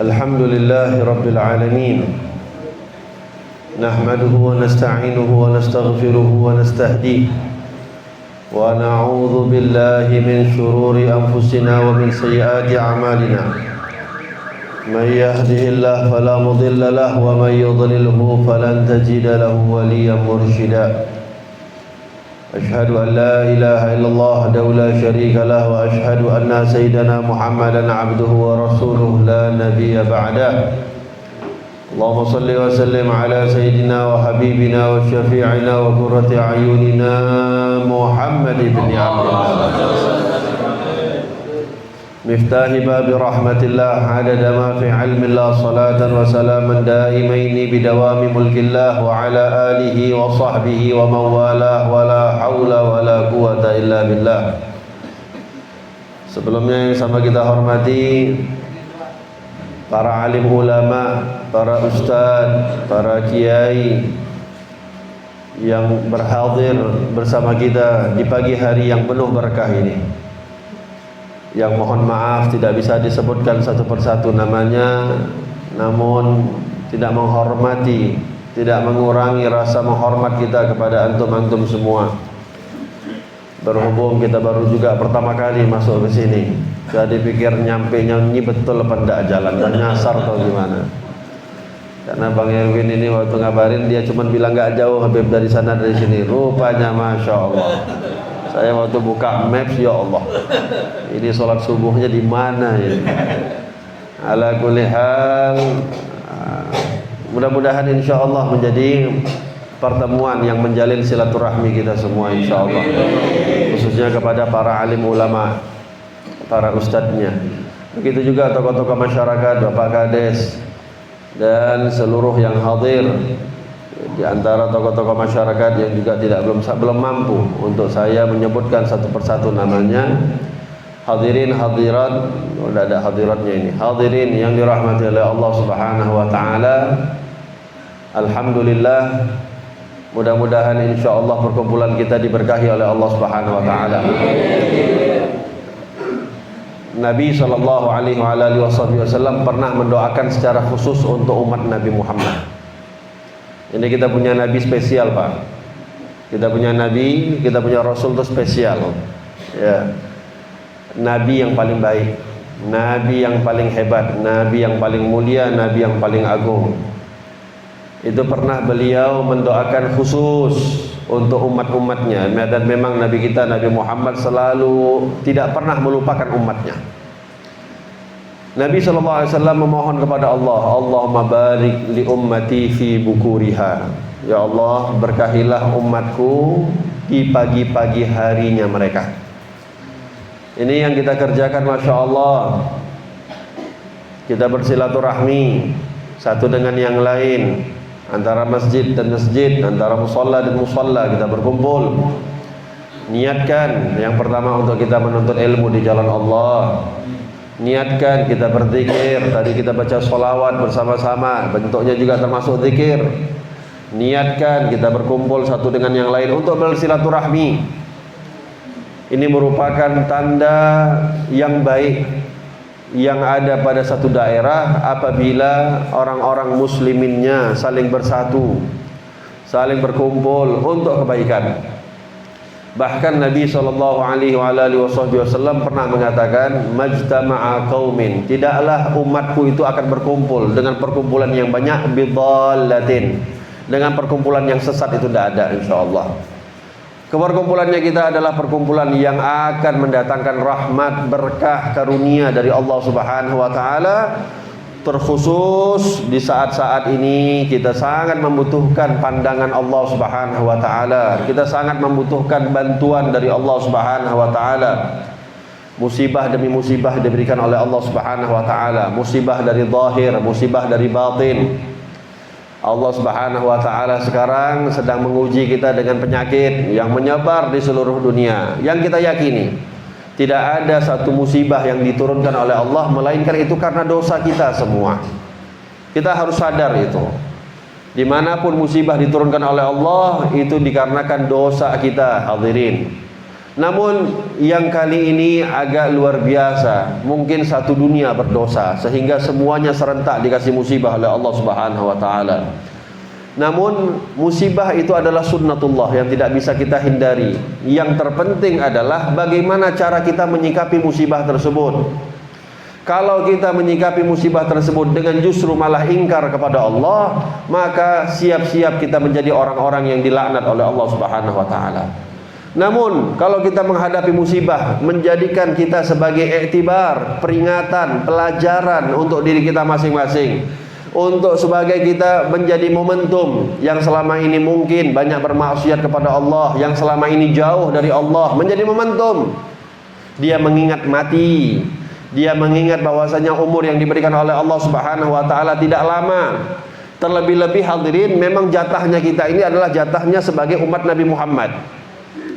Alhamdulillahi Rabbil Alamin. Nahmaduhu wa nasta'inuhu wa nastaghfiruhu wa nastahdihi wa na'udzu billahi min shururi anfusina wa min sayyiati a'malina. Man yahdihillahu fala mudilla lahu wa man yudlilhu falan tajida lahu waliyyan mursyida. Asyhadu an la ilaha illallah wahdahu la syarika lahu wa asyhadu anna sayyidana Muhammadan 'abduhu wa rasuluhu la nabiyya ba'dah. Allahumma salli wa sallim ala sayyidina wa habibina wa syafi'ina wa qurrati a'yunina Muhammad ibn Abdullah miftahi babi rahmatillah adada ma fi ilmillah salatan wa salaman daimaini bidawami mulkillah wa ala alihi wa sahbihi wa mawalah wa la hawla wa la quwata illa billah. Sebelumnya yang sama kita hormati para alim ulama, para ustaz, para kiai yang berhadir bersama kita di pagi hari yang penuh berkah ini. Yang mohon maaf tidak bisa disebutkan satu persatu namanya, namun tidak menghormati, tidak mengurangi rasa menghormat kita kepada antum-antum semua. Berhubung kita baru juga pertama kali masuk ke sini, jadi pikir nyampe nyanyi betul apa enggak jalan dan nyasar atau gimana. Karena Bang Erwin ini waktu ngabarin dia cuma bilang enggak jauh Habib dari sana dari sini. Rupanya Masya Allah. Saya waktu buka maps, ya Allah, ini sholat subuhnya di mana ya? Ala kulli hal, mudah-mudahan insya Allah menjadi pertemuan yang menjalin silaturahmi kita semua insya Allah, khususnya kepada para alim ulama, para ustadznya. Begitu juga tokoh-tokoh masyarakat, Bapak Kades dan seluruh yang hadir. Di antara tokoh-tokoh masyarakat yang juga belum mampu untuk saya menyebutkan satu persatu namanya. Hadirin hadirat, sudah ada hadiratnya ini. Hadirin yang dirahmati oleh Allah Subhanahu wa taala. Alhamdulillah, mudah-mudahan insyaallah perkumpulan kita diberkahi oleh Allah Subhanahu wa taala. Nabi sallallahu alaihi wasallam pernah mendoakan secara khusus untuk umat Nabi Muhammad. Ini kita punya Nabi spesial, Pak. Kita punya Nabi, kita punya Rasul itu spesial. Ya. Nabi yang paling baik, Nabi yang paling hebat, Nabi yang paling mulia, Nabi yang paling agung. Itu pernah beliau mendoakan khusus untuk umat-umatnya. Dan memang Nabi kita, Nabi Muhammad selalu tidak pernah melupakan umatnya. Nabi SAW memohon kepada Allah, Allahumma barik li ummati fi bukuriha. Ya Allah, berkahilah umatku di pagi-pagi harinya mereka. Ini yang kita kerjakan, Masya Allah. Kita bersilaturahmi satu dengan yang lain, antara masjid dan masjid, antara musalla dan musalla, kita berkumpul. Niatkan yang pertama untuk kita menuntut ilmu di jalan Allah. Niatkan kita berzikir, tadi kita baca sholawat bersama-sama, bentuknya juga termasuk zikir. Niatkan kita berkumpul satu dengan yang lain untuk bersilaturahmi. Ini merupakan tanda yang baik yang ada pada satu daerah apabila orang-orang musliminnya saling bersatu, saling berkumpul untuk kebaikan. Bahkan Nabi SAW pernah mengatakan, majtama'a qaumin, tidaklah umatku itu akan berkumpul dengan perkumpulan yang banyak, bidallatin, dengan perkumpulan yang sesat itu tidak ada insyaallah. Keperkumpulannya kita adalah perkumpulan yang akan mendatangkan rahmat, berkah, karunia dari Allah Subhanahu wa taala. Terkhusus di saat-saat ini kita sangat membutuhkan pandangan Allah Subhanahu wa taala. Kita sangat membutuhkan bantuan dari Allah Subhanahu wa taala. Musibah demi musibah diberikan oleh Allah Subhanahu wa taala. Musibah dari zahir, musibah dari batin. Allah Subhanahu wa taala sekarang sedang menguji kita dengan penyakit yang menyebar di seluruh dunia. Yang kita yakini tidak ada satu musibah yang diturunkan oleh Allah melainkan itu karena dosa kita semua. Kita harus sadar itu. Dimanapun musibah diturunkan oleh Allah itu dikarenakan dosa kita, hadirin. Namun yang kali ini agak luar biasa. Mungkin satu dunia berdosa sehingga semuanya serentak dikasih musibah oleh Allah Subhanahu wa taala. Namun musibah itu adalah sunnatullah yang tidak bisa kita hindari. Yang terpenting adalah bagaimana cara kita menyikapi musibah tersebut. Kalau kita menyikapi musibah tersebut dengan justru malah ingkar kepada Allah, maka siap-siap kita menjadi orang-orang yang dilaknat oleh Allah Subhanahu wa taala. Namun kalau kita menghadapi musibah, menjadikan kita sebagai iktibar, peringatan, pelajaran untuk diri kita masing-masing, untuk sebagai kita menjadi momentum yang selama ini mungkin banyak bermaksiat kepada Allah, yang selama ini jauh dari Allah, menjadi momentum. Dia mengingat mati, dia mengingat bahwasanya umur yang diberikan oleh Allah Subhanahu wa taala tidak lama. Terlebih-lebih hadirin, memang jatahnya kita ini adalah jatahnya sebagai umat Nabi Muhammad.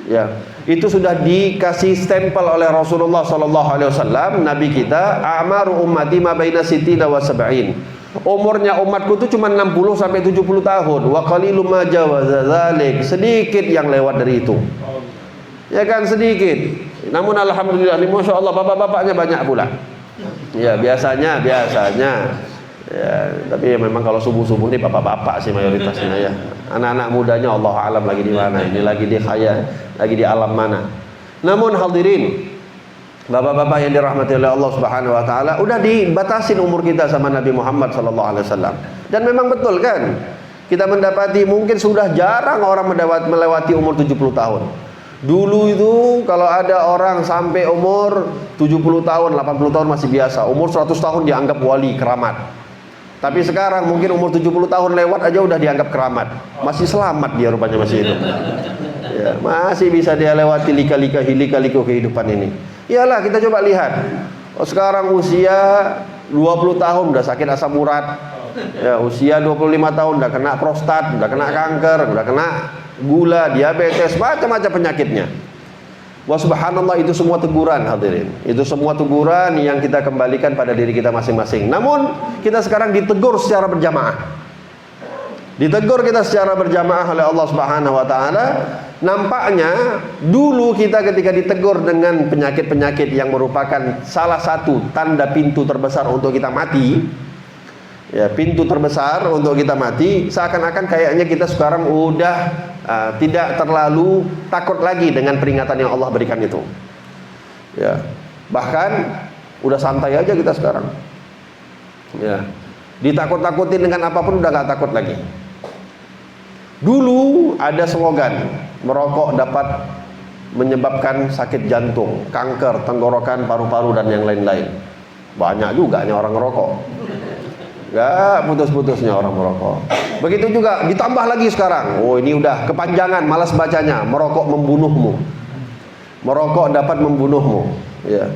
Ya, itu sudah dikasih stempel oleh Rasulullah sallallahu alaihi wasallam, nabi kita, a'maru ummati ma baina sittina wa sab'in. Umurnya umatku itu cuma 60 sampai 70 tahun. Wa qalilum ma jawaza dzalik. Sedikit yang lewat dari itu. Ya kan, sedikit. Namun alhamdulillah, masya Allah, bapak-bapaknya banyak pula. Ya, biasanya. Ya, tapi ya memang kalau subuh-subuh ini bapak-bapak sih mayoritasnya ya. Anak-anak mudanya Allah alam lagi di mana. Ini lagi di khayal, lagi di alam mana. Namun hadirin, bapak-bapak yang dirahmati oleh Allah Subhanahu wa taala, udah dibatasin umur kita sama Nabi Muhammad sallallahu alaihi wasallam. Dan memang betul kan? Kita mendapati mungkin sudah jarang orang melewati umur 70 tahun. Dulu itu kalau ada orang sampai umur 70 tahun, 80 tahun masih biasa. Umur 100 tahun dianggap wali, keramat. Tapi sekarang mungkin umur 70 tahun lewat aja udah dianggap keramat. Masih selamat dia rupanya, masih hidup. Ya, masih bisa dia lewati lika-liku kehidupan ini. Iyalah, kita coba lihat. Sekarang usia 20 tahun udah sakit asam urat. Ya, usia 25 tahun udah kena prostat, udah kena kanker, udah kena gula, diabetes, macam-macam penyakitnya. Wa subhanallah, itu semua teguran hadirin. Itu semua teguran yang kita kembalikan pada diri kita masing-masing. Namun kita sekarang ditegur secara berjamaah. Ditegur kita secara berjamaah oleh Allah Subhanahu wa taala. Nampaknya dulu kita ketika ditegur dengan penyakit-penyakit yang merupakan salah satu tanda pintu terbesar untuk kita mati. Ya, pintu terbesar untuk kita mati, seakan-akan kayaknya kita sekarang udah tidak terlalu takut lagi dengan peringatan yang Allah berikan itu. Ya, bahkan udah santai aja kita sekarang. Ya, ditakut-takutin dengan apapun udah gak takut lagi. Dulu ada slogan, merokok dapat menyebabkan sakit jantung, kanker, tenggorokan, paru-paru dan yang lain-lain. Banyak juga nih orang ngerokok. Gak putus-putusnya orang merokok. Begitu juga ditambah lagi sekarang. Oh, ini udah kepanjangan, malas bacanya. Merokok membunuhmu. Merokok dapat membunuhmu. Ya.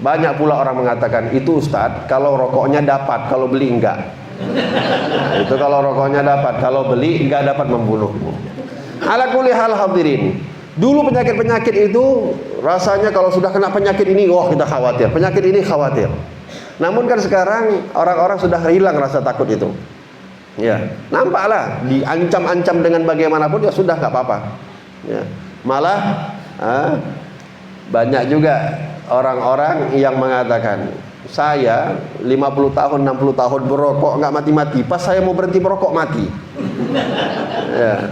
Banyak pula orang mengatakan, itu Ustadz, kalau rokoknya dapat, kalau beli enggak. Nah, itu kalau rokoknya dapat, kalau beli enggak dapat membunuhmu. Ala kulli hal hadirin. Dulu penyakit-penyakit itu rasanya kalau sudah kena penyakit ini, wah kita khawatir. Penyakit ini khawatir. Namun kan sekarang orang-orang sudah hilang rasa takut itu. Ya, nampaklah diancam-ancam dengan bagaimanapun ya sudah nggak apa-apa. Ya. Malah banyak juga orang-orang yang mengatakan, saya 50 tahun, 60 tahun berokok nggak mati-mati. Pas saya mau berhenti merokok mati. Ya.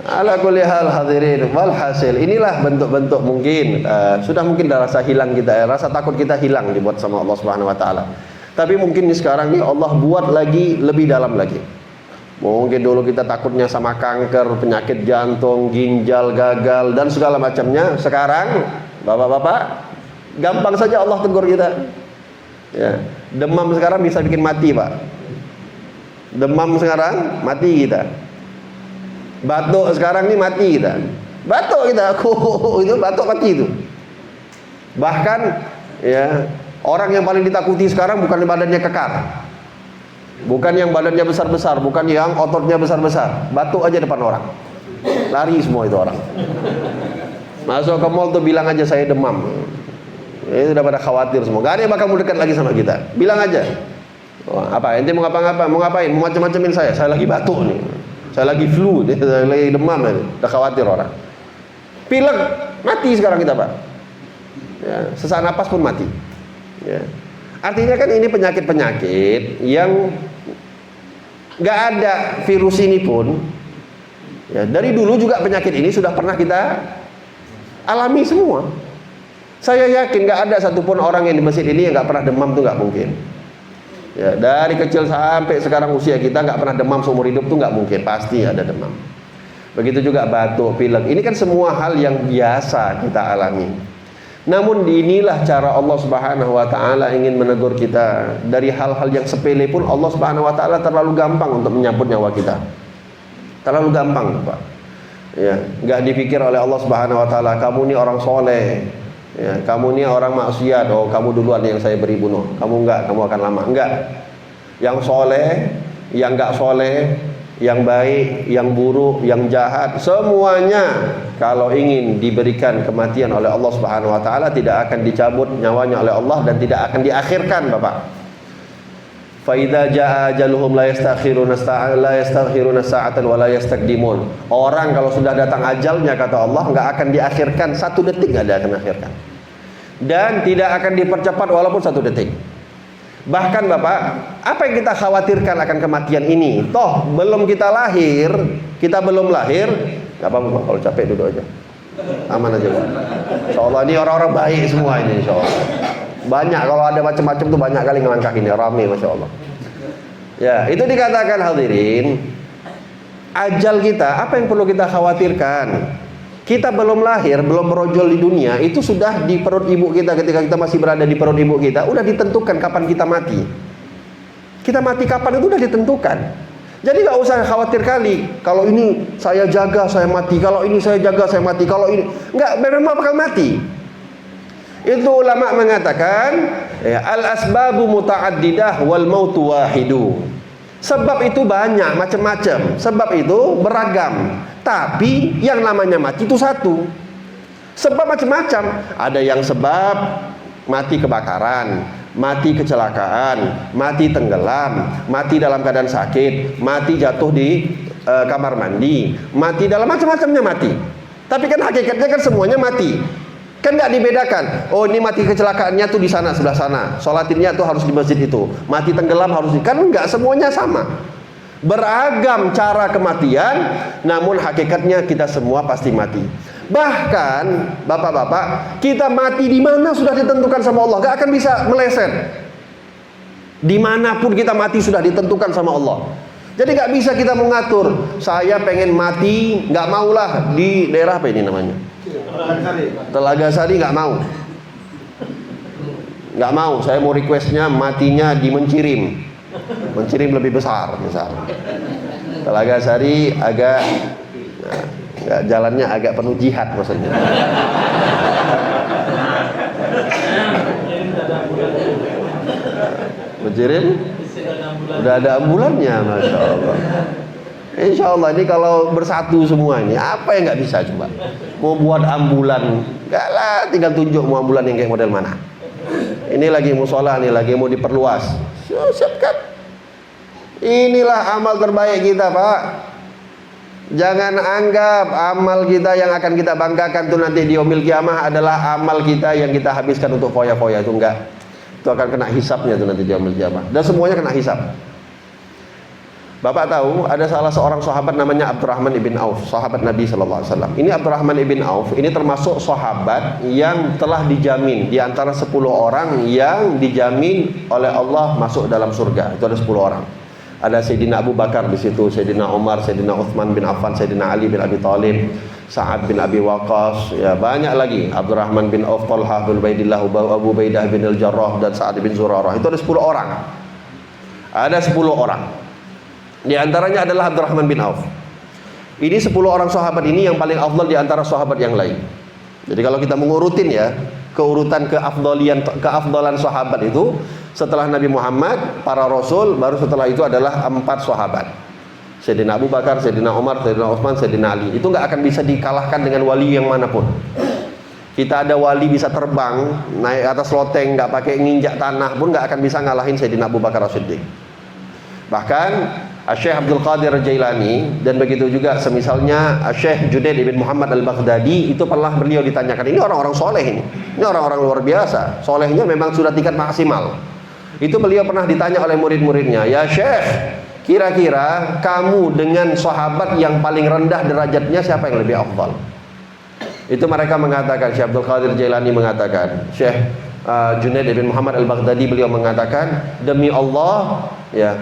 Ala kulli hal hadirin, walhasil inilah bentuk-bentuk mungkin sudah mungkin dah rasa hilang kita, rasa takut kita hilang dibuat sama Allah Subhanahu wa taala. Tapi mungkin sekarang ini Allah buat lagi lebih dalam lagi. Mungkin dulu kita takutnya sama kanker, penyakit jantung, ginjal gagal dan segala macamnya. Sekarang bapak-bapak gampang saja Allah tegur kita. Ya, demam sekarang bisa bikin mati, Pak. Demam sekarang mati kita. Batuk sekarang ini mati kita. Batuk kita, itu batuk mati itu. Bahkan ya, orang yang paling ditakuti sekarang bukan yang badannya kekar, bukan yang badannya besar-besar, bukan yang ototnya besar-besar. Batuk aja depan orang, lari semua itu orang. Masuk ke mall tuh bilang aja saya demam. Itu udah pada khawatir semua. Gak ada yang bakal mau dekat lagi sama kita. Bilang aja. Oh, apa? Ente mau ngapa-ngapa? Mau ngapain? Mau macam-macamin saya? Saya lagi batuk nih. Saya lagi flu, saya lagi demam, udah khawatir orang. Pilek, Mati sekarang kita, Pak. Ya, sesak napas pun mati. Ya. Artinya kan ini penyakit-penyakit yang nggak ada virus ini pun. Ya, dari dulu juga penyakit ini sudah pernah kita alami semua. Saya yakin nggak ada satupun orang yang di masjid ini yang nggak pernah demam, tuh nggak mungkin. Ya, dari kecil sampai sekarang usia kita nggak pernah demam seumur hidup tuh nggak mungkin, pasti ada demam. Begitu juga batuk, pilek. Ini kan semua hal yang biasa kita alami. Namun inilah cara Allah Subhanahu wa taala ingin menegur kita. Dari hal-hal yang sepele pun Allah Subhanahu wa taala terlalu gampang untuk menyambut nyawa kita. Terlalu gampang, Pak. Ya, enggak dipikir oleh Allah Subhanahu wa taala, kamu ini orang soleh. Ya, kamu ini orang maksiat. Oh, kamu duluan yang saya beri bunuh. Kamu enggak, kamu akan lama. Enggak. Yang soleh, yang enggak soleh, yang baik, yang buruk, yang jahat, semuanya kalau ingin diberikan kematian oleh Allah Subhanahu wa taala tidak akan dicabut nyawanya oleh Allah dan tidak akan diakhirkan, Bapak. Fa idza jaa ajaluhum la yastakhiruna sa'atan wa la yastaqdimun. Orang kalau sudah datang ajalnya, kata Allah, enggak akan diakhirkan satu detik, enggak ada akan akhirkan. Dan tidak akan dipercepat walaupun satu detik. Bahkan, Bapak, apa yang kita khawatirkan akan kematian ini? Toh belum kita lahir, kita belum lahir, nggak apa-apa, kalau capek duduk aja, aman aja, Pak. Insyaallah ini orang-orang baik semua ini, insyaallah. Banyak, kalau ada macam-macam tuh banyak kali ngelangkah ini, rame, masya Allah. Ya, itu dikatakan hadirin, ajal kita, apa yang perlu kita khawatirkan? Kita belum lahir, belum berojol di dunia, itu sudah di perut ibu kita, ketika kita masih berada di perut ibu kita, udah ditentukan kapan kita mati. Kita mati kapan itu udah ditentukan. Jadi gak usah khawatir kali, kalau ini saya jaga saya mati, kalau ini saya jaga saya mati, kalau ini nggak, memang bakal mati. Itu ulama mengatakan, ya, al-asbabu muta'addidah wal mautu wahidu. Sebab itu banyak, macam-macam. Sebab itu beragam. Tapi yang namanya mati itu satu. Sebab macam-macam. Ada yang sebab mati kebakaran, mati kecelakaan, mati tenggelam, mati dalam keadaan sakit, mati jatuh di kamar mandi, mati dalam macam-macamnya mati. Tapi kan hakikatnya kan semuanya mati. Kan nggak dibedakan. Oh, ini mati kecelakaannya tuh di sana, sebelah sana. Sholatinnya tuh harus di masjid itu. Mati tenggelam harus di, kan nggak semuanya sama. Beragam cara kematian, namun hakikatnya kita semua pasti mati. Bahkan, bapak-bapak, kita mati di mana sudah ditentukan sama Allah, nggak akan bisa meleset. Dimanapun kita mati sudah ditentukan sama Allah. Jadi nggak bisa kita mengatur. Saya pengen mati, nggak maulah di daerah apa ini namanya? Telaga Sari, nggak mau. Nggak mau. Saya mau requestnya matinya di Mencirim. Mencirim lebih besar, misal. Telaga Sari agak, nah, jalannya agak penuh jihad maksudnya. Mencirim udah ada ambulannya, masya Allah. Insya Allah ini kalau bersatu semua ini, apa yang nggak bisa coba? Mau buat ambulan, nggak lah, tinggal tunjuk mau ambulan yang kayak model mana. Ini lagi musola, ini lagi mau diperluas. Siapkan. Inilah amal terbaik kita, Pak. Jangan anggap amal kita yang akan kita banggakan tuh nanti di yaumil kiamah adalah amal kita yang kita habiskan untuk foya-foya. Itu enggak. Itu akan kena hisapnya tuh nanti di yaumil kiamah. Dan semuanya kena hisap. Bapak tahu ada salah seorang sahabat namanya Abdurrahman ibn Auf, sahabat Nabi Sallallahu Alaihi Wasallam. Ini Abdurrahman ibn Auf, ini termasuk sahabat yang telah dijamin di antara 10 orang yang dijamin oleh Allah masuk dalam surga. Itu ada 10 orang. Ada Sayyidina Abu Bakar di situ, Sayyidina Umar, Sayyidina Uthman bin Affan, Sayyidina Ali bin Abi Thalib, Sa'ad bin Abi Waqqas, ya banyak lagi. Abdurrahman bin Auf, Talha bin Ubaidillah, Abu Ubaidah bin Al-Jarrah dan Sa'ad bin Zurarah. Itu ada 10 orang. Ada 10 orang. Di antaranya adalah Abdurrahman bin Auf. Ini 10 orang sahabat ini yang paling afdal di antara sahabat yang lain. Jadi kalau kita mengurutin ya, keurutan keafdalan sahabat itu, setelah Nabi Muhammad, para rasul, baru setelah itu adalah 4 sahabat. Sayyidina Abu Bakar, Sayyidina Umar, Sayyidina Uthman, Sayyidina Ali. Itu nggak akan bisa dikalahkan dengan wali yang manapun. Kita ada wali bisa terbang, naik atas loteng, nggak pakai nginjak tanah pun nggak akan bisa ngalahin Sayyidina Abu Bakar As-Siddiq. Bahkan Syekh Abdul Qadir Jailani, dan begitu juga semisalnya Syekh Junaid bin Muhammad Al-Baghdadi, itu pernah beliau ditanyakan, ini orang-orang soleh ini orang-orang luar biasa, solehnya memang sudah tingkat maksimal. Itu beliau pernah ditanya oleh murid-muridnya, ya Syekh, kira-kira kamu dengan sahabat yang paling rendah derajatnya siapa yang lebih afdal? Itu mereka mengatakan, Syekh Abdul Qadir Jailani mengatakan, Syekh Junaid bin Muhammad Al-Baghdadi, beliau mengatakan, demi Allah, ya,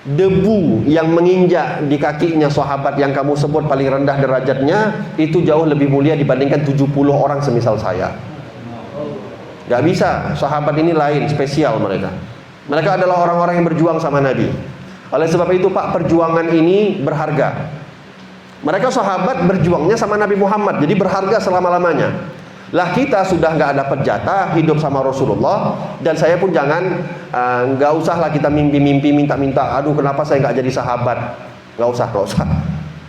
debu yang menginjak di kakinya sahabat yang kamu sebut paling rendah derajatnya itu jauh lebih mulia dibandingkan 70 orang semisal saya. Gak bisa, sahabat ini lain, spesial mereka. Mereka adalah orang-orang yang berjuang sama Nabi. Oleh sebab itu Pak, perjuangan ini berharga. Mereka sahabat berjuangnya sama Nabi Muhammad, jadi berharga selama-lamanya. Lah kita sudah nggak dapat jatah hidup sama Rasulullah, dan saya pun jangan nggak usahlah kita mimpi-mimpi minta-minta, aduh kenapa saya nggak jadi sahabat. Nggak usah.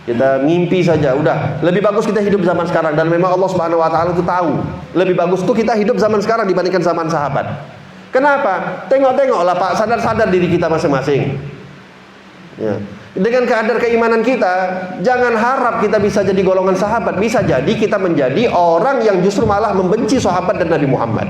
Kita mimpi saja, udah. Lebih bagus kita hidup zaman sekarang, dan memang Allah Subhanahu Wa Taala itu tahu lebih bagus tuh kita hidup zaman sekarang dibandingkan zaman sahabat. Kenapa? Tengok-tengoklah Pak, sadar-sadar diri kita masing-masing. Ya. Dengan kadar keimanan kita, jangan harap kita bisa jadi golongan sahabat. Bisa jadi kita menjadi orang yang justru malah membenci sahabat dan Nabi Muhammad.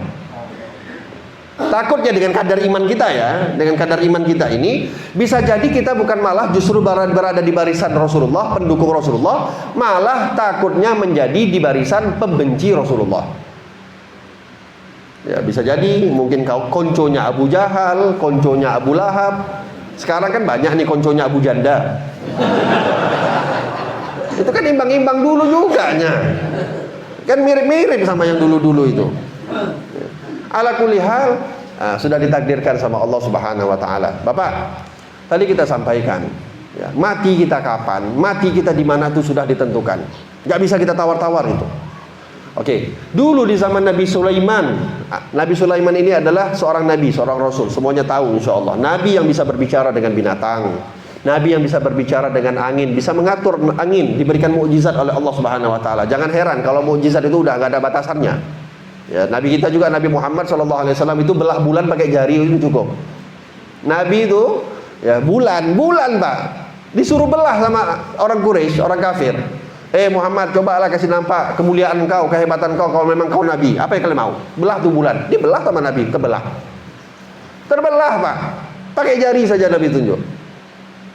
Takutnya dengan kadar iman kita ya, dengan kadar iman kita ini, bisa jadi kita bukan malah justru berada di barisan Rasulullah, pendukung Rasulullah, malah takutnya menjadi di barisan pembenci Rasulullah. Ya, bisa jadi mungkin konconya Abu Jahal, konconya Abu Lahab. Sekarang kan banyak nih konconya Abu Janda. Itu kan imbang-imbang dulu juga nya. Kan mirip-mirip sama yang dulu-dulu itu. Ala kulli hal, sudah ditakdirkan sama Allah Subhanahu Wa Taala. Bapak, tadi kita sampaikan, ya, mati kita kapan, mati kita di mana itu sudah ditentukan. Gak bisa kita tawar-tawar itu. Oke, dulu di zaman Nabi Sulaiman. Nabi Sulaiman ini adalah seorang nabi, seorang rasul. Semuanya tahu insya Allah. Nabi yang bisa berbicara dengan binatang, nabi yang bisa berbicara dengan angin, bisa mengatur angin, diberikan mukjizat oleh Allah Subhanahu Wa Taala. Jangan heran kalau mukjizat itu udah nggak ada batasannya. Ya, Nabi kita juga, Nabi Muhammad SAW itu belah bulan pakai jari itu cukup. Nabi itu ya bulan Pak disuruh belah sama orang Quraisy, orang kafir. Muhammad, cobalah kasih nampak kemuliaan engkau, kehebatan engkau, kalau memang kau nabi. Apa yang kalian mau? Belah tuh bulan. Dia belah sama Nabi, kebelah. Terbelah Pak. Pakai jari saja Nabi tunjuk.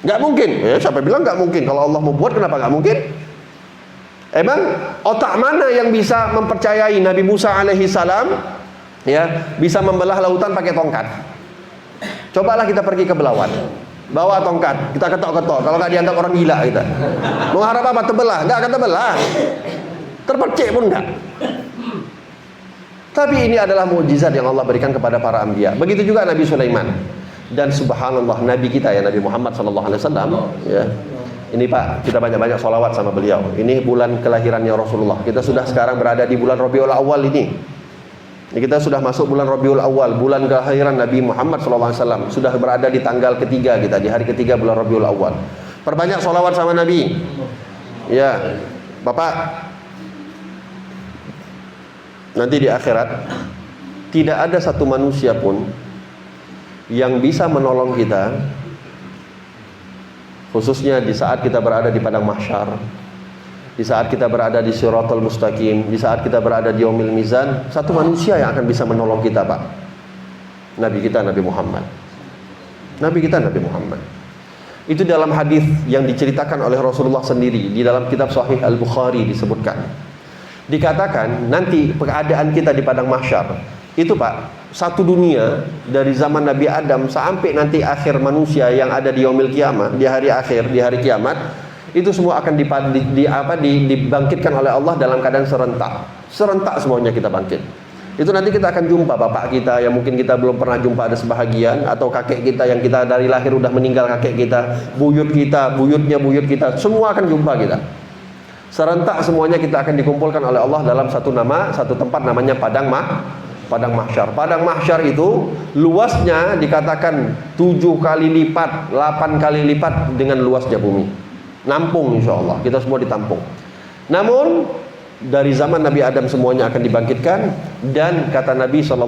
Gak mungkin. Siapa bilang gak mungkin? Kalau Allah mau buat, kenapa gak mungkin? Emang otak mana yang bisa mempercayai Nabi Musa alaihi salam ya bisa membelah lautan pakai tongkat? Cobalah kita pergi ke Belawan. Bawa tongkat, kita ketok-ketok. Kalau nggak dianggap orang gila kita. Mau harap apa? Terbelah? Nggak akan terbelah. Terpercik pun nggak. Tapi ini adalah mukjizat yang Allah berikan kepada para anbiya. Begitu juga Nabi Sulaiman. Dan subhanallah, Nabi kita ya, Nabi Muhammad SAW ya. Ini Pak, kita banyak-banyak sholawat sama beliau. Ini bulan kelahirannya Rasulullah. Kita sudah sekarang berada di bulan Rabiul Awal ini. Kita sudah masuk bulan Rabiul Awal, bulan kelahiran Nabi Muhammad SAW. Sudah berada di tanggal ketiga kita, di hari ketiga bulan Rabiul Awal. Perbanyak sholawat sama Nabi. Ya, Bapak, nanti di akhirat tidak ada satu manusia pun yang bisa menolong kita, khususnya di saat kita berada di padang mahsyar, di saat kita berada di Shiratal Mustaqim, di saat kita berada di Yaumil Mizan. Satu manusia yang akan bisa menolong kita Pak, Nabi kita Nabi Muhammad. Nabi kita Nabi Muhammad. Itu dalam hadis yang diceritakan oleh Rasulullah sendiri, di dalam kitab Sahih Al-Bukhari disebutkan. Dikatakan nanti keadaan kita di padang mahsyar itu Pak, satu dunia dari zaman Nabi Adam sampai nanti akhir manusia yang ada di Yaumil Kiamah, di hari akhir, di hari kiamat, itu semua akan dibangkitkan oleh Allah dalam keadaan serentak semuanya kita bangkit. Itu nanti kita akan jumpa bapak kita yang mungkin kita belum pernah jumpa, ada sebahagian, atau kakek kita yang kita dari lahir udah meninggal kakek kita, buyut kita, buyut kita, semua akan jumpa kita. Serentak semuanya kita akan dikumpulkan oleh Allah dalam satu tempat namanya padang mahsyar. Padang mahsyar itu luasnya dikatakan 7 kali lipat, 8 kali lipat dengan luasnya bumi. Nampung insya Allah, kita semua ditampung. Namun dari zaman Nabi Adam semuanya akan dibangkitkan, dan kata Nabi SAW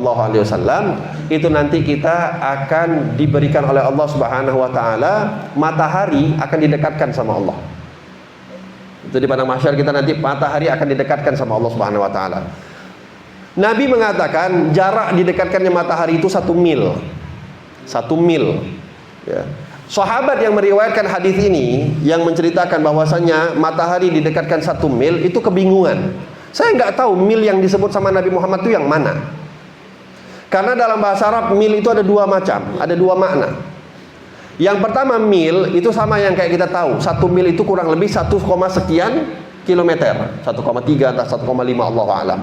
itu nanti kita akan diberikan oleh Allah Subhanahu wa taala, matahari akan didekatkan sama Allah. Itu di padang mahsyar kita nanti matahari akan didekatkan sama Allah Subhanahu wa taala. Nabi mengatakan jarak didekatkannya matahari itu 1 mil. 1 mil ya. Sahabat yang meriwayatkan hadis ini yang menceritakan bahwasanya matahari didekatkan 1 mil itu kebingungan. Saya nggak tahu mil yang disebut sama Nabi Muhammad itu yang mana. Karena dalam bahasa Arab mil itu ada 2 macam, ada 2 makna. Yang pertama mil itu sama yang kayak kita tahu, 1 mil itu kurang lebih 1, sekian kilometer, 1,3 atau 1,5 Allah alam.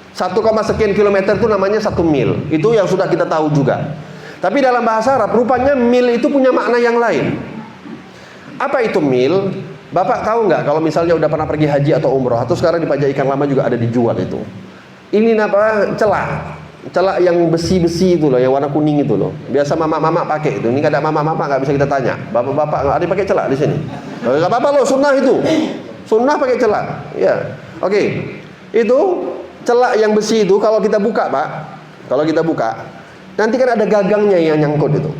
1, sekian kilometer itu namanya 1 mil. Itu yang sudah kita tahu juga. Tapi dalam bahasa Arab rupanya mil itu punya makna yang lain. Apa itu mil? Bapak tahu nggak kalau misalnya udah pernah pergi haji atau umroh, atau sekarang di pajak ikan lama juga ada dijual itu. Ini apa? Celak yang besi-besi itu loh, yang warna kuning itu loh. Biasa mama-mama pakai itu. Ini nggak ada mama-mama nggak bisa kita tanya. Bapak-bapak nggak ada yang pakai celak di sini. Nggak apa-apa loh, sunnah itu. Sunnah pakai celak. Ya, oke. Itu celak yang besi itu kalau kita buka, Pak. Kalau kita buka, nanti kan ada gagangnya yang nyangkut itu.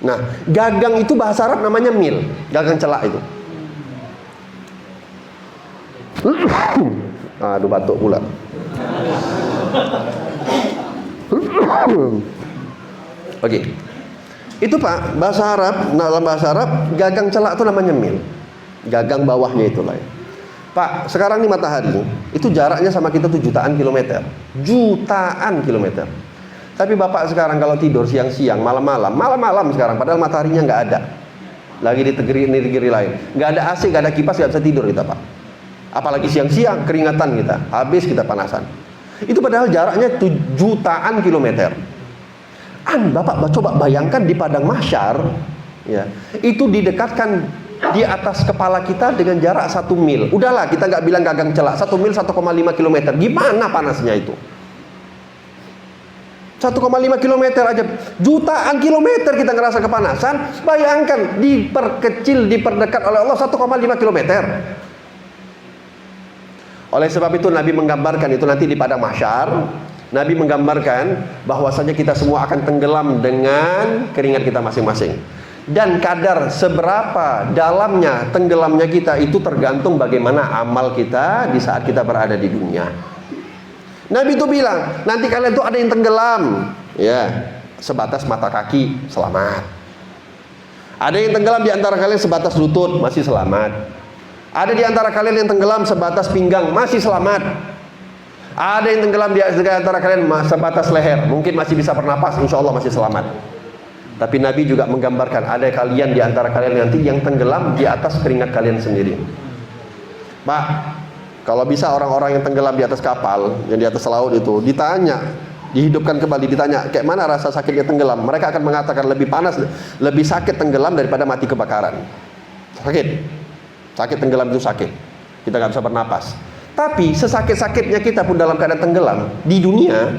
Nah, gagang itu bahasa Arab namanya mil. Gagang celak itu. Aduh, batuk pula. Oke. Itu Pak, bahasa Arab, dalam bahasa Arab gagang celak itu namanya mil. Gagang bawahnya itulah ya. Pak, sekarang ini matahari itu jaraknya sama kita tuh jutaan kilometer. Jutaan kilometer. Tapi Bapak sekarang kalau tidur siang-siang, malam-malam sekarang, padahal mataharinya nggak ada. Lagi di negeri lain, nggak ada AC, nggak ada kipas, nggak bisa tidur kita, Pak. Apalagi siang-siang, keringatan kita, habis kita panasan. Itu padahal jaraknya jutaan kilometer. Bapak coba bayangkan di padang mahsyar, ya, itu didekatkan di atas kepala kita dengan jarak 1 mil. Udahlah, kita nggak bilang gagang celak, 1 mil 1,5 kilometer. Gimana panasnya itu? 1,5 kilometer aja, jutaan kilometer kita ngerasa kepanasan. Bayangkan diperkecil, diperdekat oleh Allah 1,5 kilometer. Oleh sebab itu Nabi menggambarkan itu nanti di padang mahsyar. Nabi menggambarkan bahwasanya kita semua akan tenggelam dengan keringat kita masing-masing. Dan kadar seberapa dalamnya tenggelamnya kita itu tergantung bagaimana amal kita di saat kita berada di dunia. Nabi itu bilang, nanti kalian tuh ada yang tenggelam, ya, sebatas mata kaki, selamat. Ada yang tenggelam di antara kalian sebatas lutut, masih selamat. Ada di antara kalian yang tenggelam sebatas pinggang, masih selamat. Ada yang tenggelam di antara kalian sebatas leher, mungkin masih bisa bernapas, insya Allah masih selamat. Tapi Nabi juga menggambarkan ada kalian di antara kalian nanti yang tenggelam di atas keringat kalian sendiri. Pak, kalau bisa orang-orang yang tenggelam di atas kapal, yang di atas laut itu, ditanya, dihidupkan kembali, ditanya, kayak mana rasa sakitnya tenggelam? Mereka akan mengatakan lebih panas, lebih sakit tenggelam daripada mati kebakaran. Sakit tenggelam itu sakit. Kita nggak bisa bernapas. Tapi sesakit-sakitnya kita pun dalam keadaan tenggelam di dunia,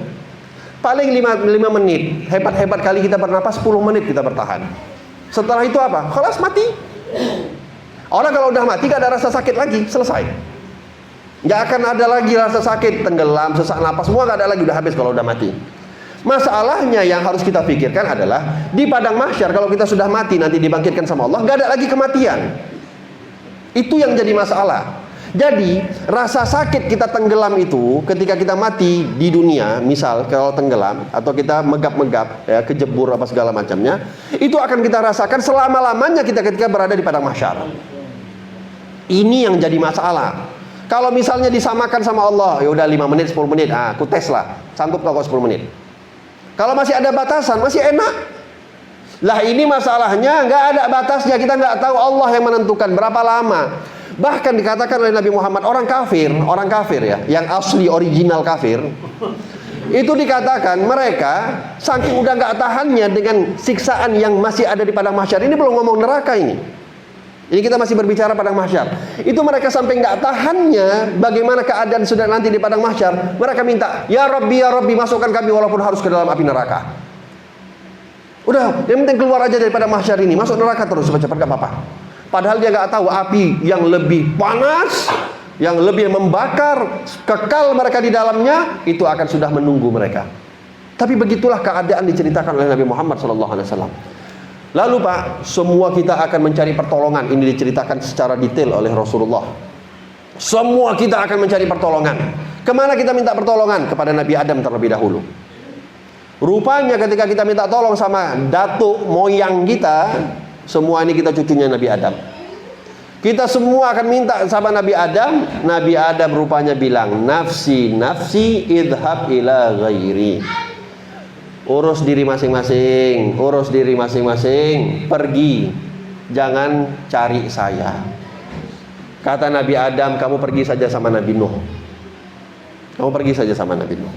paling 5 menit. Hebat-hebat kali kita bernapas 10 menit kita bertahan. Setelah itu apa? Khalas, mati. Orang kalau udah mati gak ada rasa sakit lagi, selesai. Gak akan ada lagi rasa sakit, tenggelam, sesak napas, semua gak ada lagi, udah habis kalau udah mati. Masalahnya yang harus kita pikirkan adalah di padang mahsyar kalau kita sudah mati nanti dibangkitkan sama Allah, gak ada lagi kematian. Itu yang jadi masalah. Jadi rasa sakit kita tenggelam itu ketika kita mati di dunia, misal kalau tenggelam atau kita megap-megap, ya, kejebur apa segala macamnya, itu akan kita rasakan selama-lamanya kita ketika berada di padang mahsyar. Ini yang jadi masalah. Kalau misalnya disamakan sama Allah, ya udah 5 menit, 10 menit, aku tes lah, sanggup kok 10 menit. Kalau masih ada batasan, masih enak. Lah ini masalahnya nggak ada batasnya, kita nggak tahu, Allah yang menentukan berapa lama. Bahkan dikatakan oleh Nabi Muhammad, orang kafir ya, yang asli original kafir, itu dikatakan mereka saking udah nggak tahannya dengan siksaan yang masih ada di padang mahsyar. Ini belum ngomong neraka ini. Ini kita masih berbicara padang mahsyar. Itu mereka sampai nggak tahannya bagaimana keadaan sudah nanti di padang mahsyar. Mereka minta, ya Rabbi, masukkan kami walaupun harus ke dalam api neraka. Udah, yang penting keluar aja dari padang mahsyar ini, masuk neraka terus cepat-cepat, gak apa-apa. Padahal dia nggak tahu api yang lebih panas yang lebih membakar, kekal mereka di dalamnya, itu akan sudah menunggu mereka. Tapi begitulah keadaan diceritakan oleh Nabi Muhammad SAW. Lalu Pak, semua kita akan mencari pertolongan. Ini diceritakan secara detail oleh Rasulullah. Semua kita akan mencari pertolongan. Kemana kita minta pertolongan? Kepada Nabi Adam terlebih dahulu. Rupanya ketika kita minta tolong sama datuk moyang kita, semua ini kita cucunya Nabi Adam. Kita semua akan minta sama Nabi Adam. Nabi Adam rupanya bilang, nafsi, nafsi, idhab ila ghairi. Urus diri masing-masing, urus diri masing-masing, pergi, jangan cari saya. Kata Nabi Adam, kamu pergi saja sama Nabi Nuh. Kamu pergi saja sama Nabi Nuh.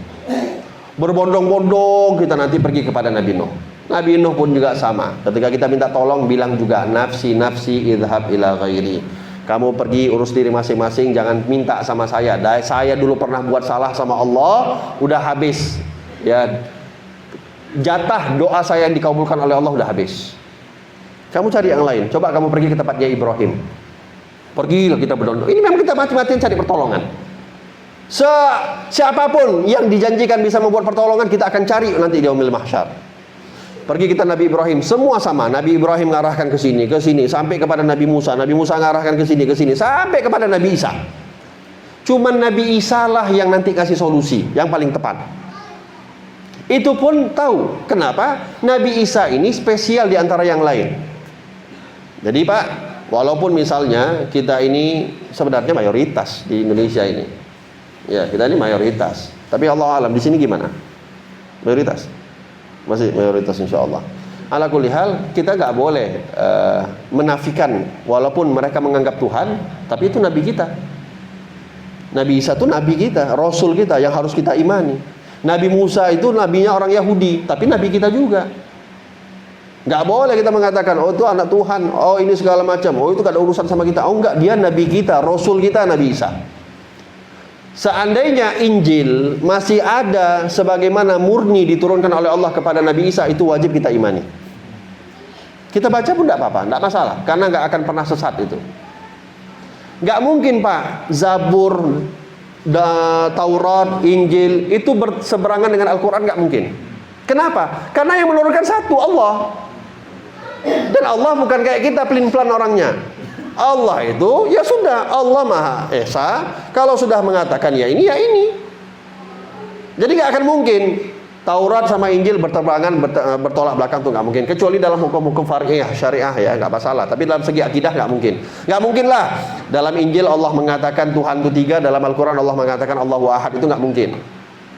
Berbondong-bondong kita nanti pergi kepada Nabi Nuh. Nabi Nuh pun juga sama. Ketika kita minta tolong, bilang juga, nafsi, nafsi, idhab ila ghairi. Kamu pergi urus diri masing-masing, jangan minta sama saya. Saya dulu pernah buat salah sama Allah, udah habis. Ya, jatah doa saya yang dikabulkan oleh Allah udah habis. Kamu cari yang lain. Coba kamu pergi ke tempatnya Ibrahim. Pergilah kita berdondong. Ini memang kita mati-matian cari pertolongan. Siapapun yang dijanjikan bisa membuat pertolongan, kita akan cari nanti di yaumil mahsyar. Pergi kita Nabi Ibrahim, semua sama. Nabi Ibrahim ngarahkan ke sini, sampai kepada Nabi Musa. Nabi Musa ngarahkan ke sini, sampai kepada Nabi Isa. Cuman Nabi Isa lah yang nanti kasih solusi yang paling tepat. Itu pun tahu kenapa Nabi Isa ini spesial di antara yang lain. Jadi Pak, walaupun misalnya kita ini sebenarnya mayoritas di Indonesia ini, ya kita ini mayoritas. Tapi Allah alam di sini gimana? Mayoritas? Masih mayoritas insya Allah. Ala kulli hal, kita nggak boleh menafikan walaupun mereka menganggap Tuhan, tapi itu Nabi kita. Nabi Isa itu Nabi kita, Rasul kita yang harus kita imani. Nabi Musa itu nabinya orang Yahudi, tapi Nabi kita juga. Nggak boleh kita mengatakan, oh itu anak Tuhan, oh ini segala macam, oh itu gak ada urusan sama kita. Oh enggak, dia Nabi kita, Rasul kita, Nabi Isa. Seandainya Injil masih ada sebagaimana murni diturunkan oleh Allah kepada Nabi Isa, itu wajib kita imani. Kita baca pun tidak apa-apa, tidak masalah, karena nggak akan pernah sesat itu. Nggak mungkin Pak, Zabur, Taurat, Injil itu berseberangan dengan Al-Quran, nggak mungkin. Kenapa? Karena yang menurunkan satu, Allah. Dan Allah bukan kayak kita pelin-pelan orangnya. Allah itu ya sudah, Allah Maha Esa. Kalau sudah mengatakan ya ini, ya ini. Jadi nggak akan mungkin Taurat sama Injil berterbangan, bertolak belakang, tuh nggak mungkin. Kecuali dalam hukum-hukum far'iyah, syariah ya nggak masalah. Tapi dalam segi akidah nggak mungkin. Nggak mungkin lah. Dalam Injil Allah mengatakan Tuhan itu tiga, dalam Al-Quran Allah mengatakan Allahu Ahad, itu nggak mungkin.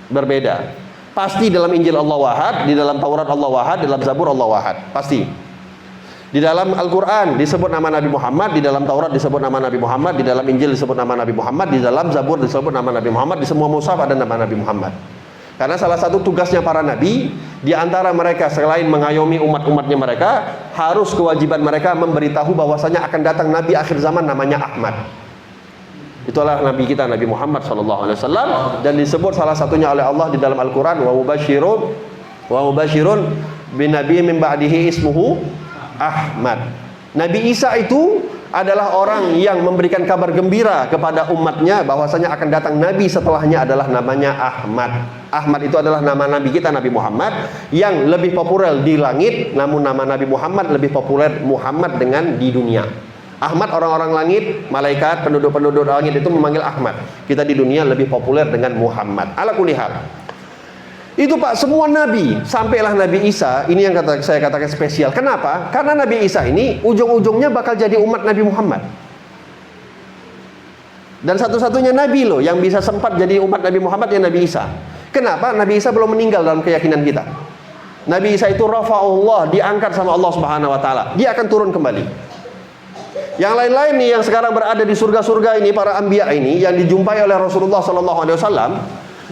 Berbeda. Pasti dalam Injil Allah Wahad, di dalam Taurat Allah Wahad, di dalam Zabur Allah Wahad. Pasti. Di dalam Al-Quran disebut nama Nabi Muhammad, di dalam Taurat disebut nama Nabi Muhammad, di dalam Injil disebut nama Nabi Muhammad, di dalam Zabur disebut nama Nabi Muhammad, di semua mushaf ada nama Nabi Muhammad. Karena salah satu tugasnya para nabi, di antara mereka selain mengayomi umat-umatnya mereka, harus kewajiban mereka memberitahu bahwasanya akan datang Nabi akhir zaman namanya Ahmad. Itulah Nabi kita, Nabi Muhammad SAW, dan disebut salah satunya oleh Allah di dalam Al-Quran, wa mubashirun bin nabi min ba'dihi ismuhu Ahmad. Nabi Isa itu adalah orang yang memberikan kabar gembira kepada umatnya bahwasanya akan datang Nabi setelahnya adalah namanya Ahmad. Ahmad itu adalah nama Nabi kita, Nabi Muhammad, yang lebih populer di langit, namun nama Nabi Muhammad lebih populer Muhammad dengan di dunia. Ahmad orang-orang langit, malaikat, penduduk-penduduk langit itu memanggil Ahmad. Kita di dunia lebih populer dengan Muhammad. Ala kulli hal. Itu Pak, semua Nabi, sampailah Nabi Isa, ini yang saya katakan spesial. Kenapa? Karena Nabi Isa ini ujung-ujungnya bakal jadi umat Nabi Muhammad. Dan satu-satunya Nabi loh yang bisa sempat jadi umat Nabi Muhammad ya Nabi Isa. Kenapa? Nabi Isa belum meninggal dalam keyakinan kita. Nabi Isa itu rafa'ullah, diangkat sama Allah Subhanahu wa taala. Dia akan turun kembali. Yang lain-lain nih yang sekarang berada di surga-surga ini, para anbiya ini yang dijumpai oleh Rasulullah SAW,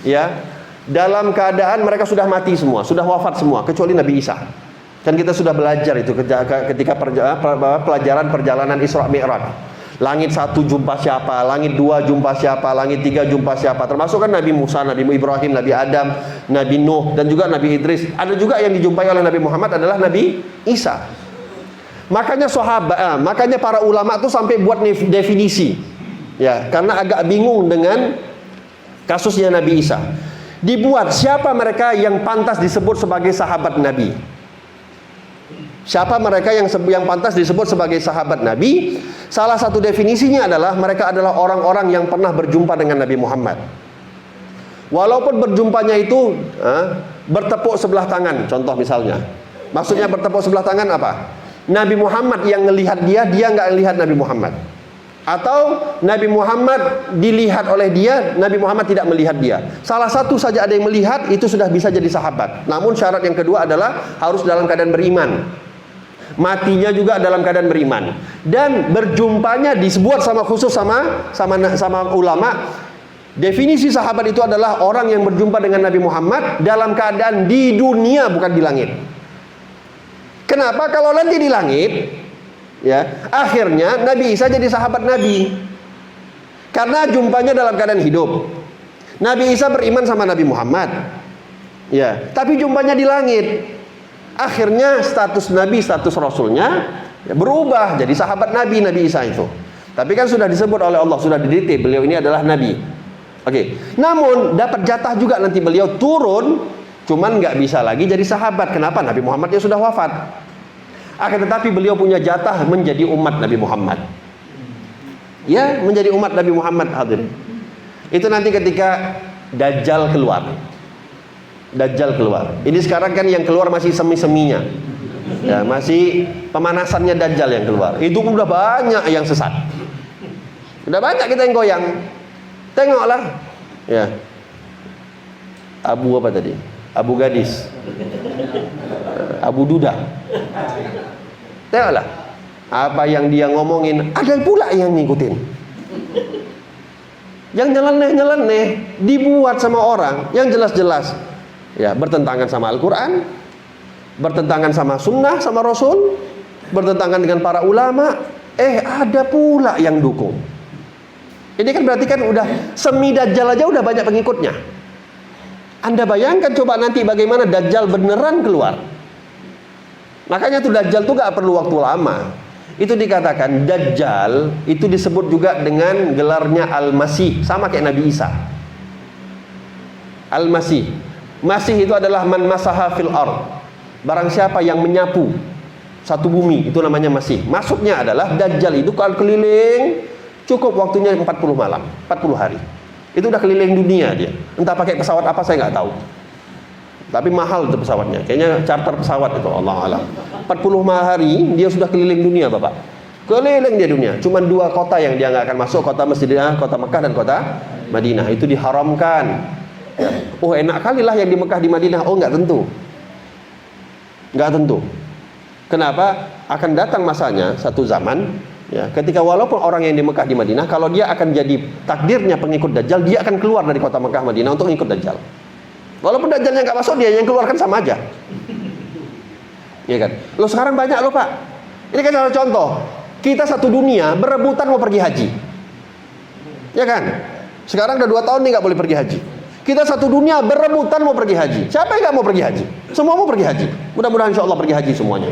ya, dalam keadaan mereka sudah mati semua, sudah wafat semua, kecuali Nabi Isa. Kan kita sudah belajar itu ketika pelajaran perjalanan Isra Mi'raj. Langit 1 jumpa siapa, langit 2 jumpa siapa, langit 3 jumpa siapa. Termasuk kan Nabi Musa, Nabi Ibrahim, Nabi Adam, Nabi Nuh, dan juga Nabi Idris. Ada juga yang dijumpai oleh Nabi Muhammad adalah Nabi Isa. Makanya makanya para ulama tuh sampai buat definisi. Ya, karena agak bingung dengan kasusnya Nabi Isa. Dibuat siapa mereka yang pantas disebut sebagai sahabat Nabi? Siapa mereka yang pantas disebut sebagai sahabat Nabi? Salah satu definisinya adalah mereka adalah orang-orang yang pernah berjumpa dengan Nabi Muhammad. Walaupun berjumpanya itu bertepuk sebelah tangan, contoh misalnya. Maksudnya bertepuk sebelah tangan apa? Nabi Muhammad yang melihat dia nggak melihat Nabi Muhammad. Atau Nabi Muhammad dilihat oleh dia, Nabi Muhammad tidak melihat dia. Salah satu saja ada yang melihat, itu sudah bisa jadi sahabat. Namun syarat yang kedua adalah harus dalam keadaan beriman. Matinya juga dalam keadaan beriman. Dan berjumpanya disebut khusus sama ulama. Definisi sahabat itu adalah orang yang berjumpa dengan Nabi Muhammad dalam keadaan di dunia, bukan di langit. Kenapa? Kalau nanti di langit, ya, akhirnya Nabi Isa jadi sahabat Nabi karena jumpanya dalam keadaan hidup. Nabi Isa beriman sama Nabi Muhammad, ya, tapi jumpanya di langit. Akhirnya status Nabi, status Rasulnya ya, berubah jadi sahabat Nabi Isa itu. Tapi kan sudah disebut oleh Allah, sudah didikte beliau ini adalah Nabi. Oke. Namun dapat jatah juga nanti beliau turun, cuman nggak bisa lagi jadi sahabat. Kenapa? Nabi Muhammadnya sudah wafat. Akan tetapi beliau punya jatah menjadi umat Nabi Muhammad. Ya, menjadi umat Nabi Muhammad, hadirin. Itu nanti ketika Dajjal keluar. Dajjal keluar. Ini sekarang kan yang keluar masih semi-seminya. Ya, masih pemanasannya Dajjal yang keluar. Itu udah banyak yang sesat. Udah banyak kita yang goyang. Tengoklah. Ya. Abu apa tadi? Abu Gadis. Abu Duda. Tengoklah. Apa yang dia ngomongin, ada pula yang ngikutin. Yang nyeleneh-nyeleneh dibuat sama orang yang jelas-jelas ya bertentangan sama Al-Quran, bertentangan sama sunnah, sama Rasul, bertentangan dengan para ulama. Ada pula yang dukung. Ini kan berarti kan udah semi Dajjal aja udah banyak pengikutnya. Anda bayangkan coba nanti bagaimana Dajjal beneran keluar. Makanya tuh Dajjal tuh gak perlu waktu lama. Itu dikatakan Dajjal itu disebut juga dengan gelarnya Al-Masih, sama kayak Nabi Isa. Al-Masih. Masih itu adalah man masaha fil ard. Barang siapa yang menyapu satu bumi, itu namanya Masih. Maksudnya adalah Dajjal itu kalau keliling cukup waktunya 40 malam, 40 hari. Itu udah keliling dunia dia. Entah pakai pesawat apa saya nggak tahu. Tapi mahal itu pesawatnya. Kayaknya charter pesawat itu, Allah alam. 40 hari dia sudah keliling dunia, Bapak. Keliling dia dunia. Cuman 2 kota yang dia nggak akan masuk, kota Masjidina, kota Mekah dan kota Madinah. Itu diharamkan. Ya. Oh, enak kali lah yang di Mekah di Madinah. Oh, nggak tentu. Nggak tentu. Kenapa? Akan datang masanya satu zaman ya, ketika walaupun orang yang di Mekah di Madinah, kalau dia akan jadi takdirnya pengikut Dajjal, dia akan keluar dari kota Mekah Madinah untuk mengikut Dajjal. Walaupun Dajjalnya nggak masuk, dia yang keluarkan sama aja. Iya kan? Lo sekarang banyak lo Pak. Ini kan salah contoh. Kita satu dunia berebutan mau pergi haji. Ya kan? Sekarang udah 2 tahun nih nggak boleh pergi haji. Kita satu dunia berebutan mau pergi haji. Siapa yang nggak mau pergi haji? Semua mau pergi haji. Mudah-mudahan insya Allah pergi haji semuanya.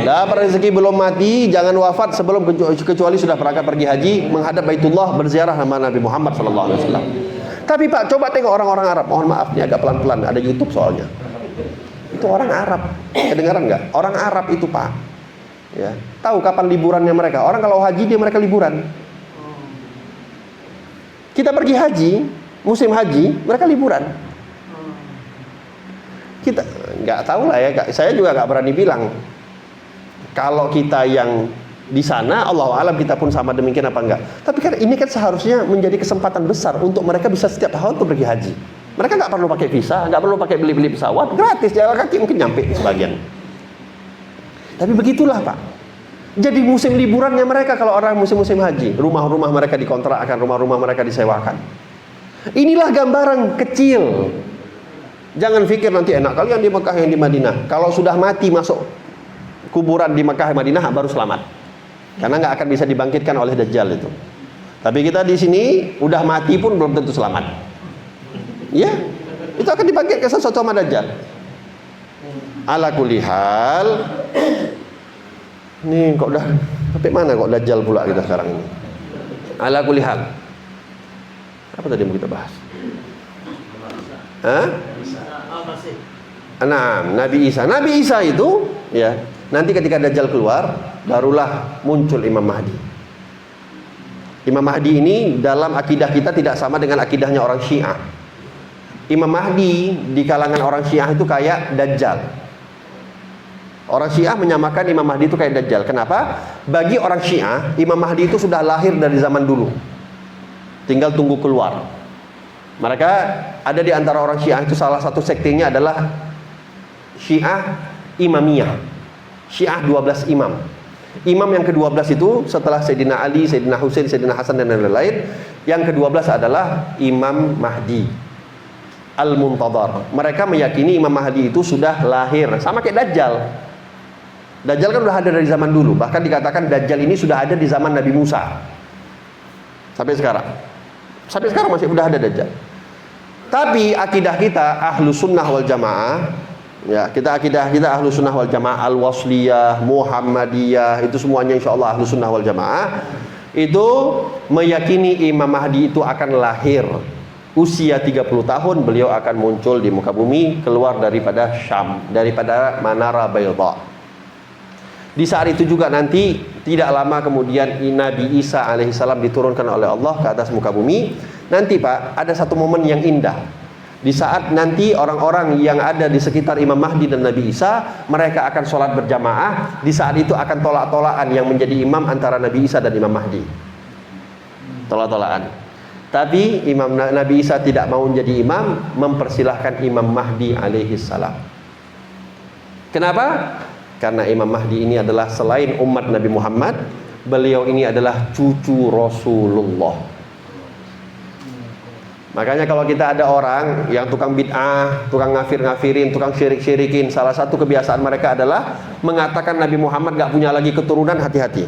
Dapat rezeki belum mati, jangan wafat sebelum kecuali sudah berangkat pergi haji, menghadap Baitullah, berziarah sama Nabi Muhammad SAW. Tapi Pak, coba tengok orang-orang Arab. Mohon maaf nih agak pelan-pelan, ada YouTube soalnya. Itu orang Arab. Kedengaran nggak? Orang Arab itu Pak. Ya, tahu kapan liburannya mereka? Orang kalau haji dia mereka liburan. Kita pergi haji, musim haji, mereka liburan. Kita nggak tahu lah ya, saya juga nggak berani bilang. Kalau kita yang di sana, Allah alam kita pun sama demikian apa enggak. Tapi kan ini kan seharusnya menjadi kesempatan besar untuk mereka bisa setiap tahun tuh pergi haji. Mereka nggak perlu pakai visa, nggak perlu pakai beli-beli pesawat, gratis jalan kaki mungkin nyampe sebagian. Tapi begitulah Pak. Jadi musim liburannya mereka kalau orang musim-musim haji, rumah-rumah mereka dikontrakkan, rumah-rumah mereka disewakan. Inilah gambaran kecil. Jangan pikir nanti enak kali yang di Mekah yang di Madinah. Kalau sudah mati masuk kuburan di Mekah Madinah baru selamat. Karena nggak akan bisa dibangkitkan oleh Dajjal itu. Tapi kita di sini udah mati pun belum tentu selamat. Ya, itu akan dibangkitkan sesuatu sama Dajjal. Ala kulli hal. Nih kok udah sampai mana kok Dajjal pula kita sekarang ini. Ala kulli hal. Apa tadi yang kita bahas? Nabi Isa. Nabi Isa itu ya, nanti ketika Dajjal keluar barulah muncul Imam Mahdi. Imam Mahdi ini dalam akidah kita tidak sama dengan akidahnya orang Syiah. Imam Mahdi di kalangan orang Syiah itu kayak Dajjal. Orang Syiah menyamakan Imam Mahdi itu kayak Dajjal. Kenapa? Bagi orang Syiah, Imam Mahdi itu sudah lahir dari zaman dulu. Tinggal tunggu keluar. Mereka ada di antara orang Syiah itu, salah satu sektenya adalah Syiah Imamiyah. Syiah 12 imam. Imam yang ke-12 itu setelah Sayyidina Ali, Sayyidina Husain, Sayyidina Hasan dan lain-lain, yang ke-12 adalah Imam Mahdi Al-Muntadhar. Mereka meyakini Imam Mahdi itu sudah lahir, sama kayak Dajjal. Dajjal kan sudah ada dari zaman dulu. Bahkan dikatakan Dajjal ini sudah ada di zaman Nabi Musa. Sampai sekarang. Sampai sekarang masih sudah ada Dajjal. Tapi akidah kita Ahlus Sunnah wal Jamaah, ya, akidah kita Ahlus Sunnah wal Jamaah, Al-Wasliyah, Muhammadiyah, itu semuanya insyaallah Ahlus Sunnah wal Jamaah, itu meyakini Imam Mahdi itu akan lahir. Usia 30 tahun beliau akan muncul di muka bumi, keluar daripada Syam, daripada Manara Baydha. Di saat itu juga nanti tidak lama kemudian Nabi Isa alaihissalam diturunkan oleh Allah ke atas muka bumi. Nanti Pak, ada satu momen yang indah. Di saat nanti orang-orang yang ada di sekitar Imam Mahdi dan Nabi Isa, mereka akan sholat berjamaah. Di saat itu akan tolak-tolakan yang menjadi imam antara Nabi Isa dan Imam Mahdi. Tolak-tolakan. Tapi Nabi Isa tidak mau menjadi imam, mempersilahkan Imam Mahdi alaihissalam. Kenapa? Karena Imam Mahdi ini adalah selain umat Nabi Muhammad, beliau ini adalah cucu Rasulullah. Makanya kalau kita ada orang yang tukang bid'ah, tukang ngafir-ngafirin, tukang syirik-syirikin, salah satu kebiasaan mereka adalah mengatakan Nabi Muhammad gak punya lagi keturunan. Hati-hati.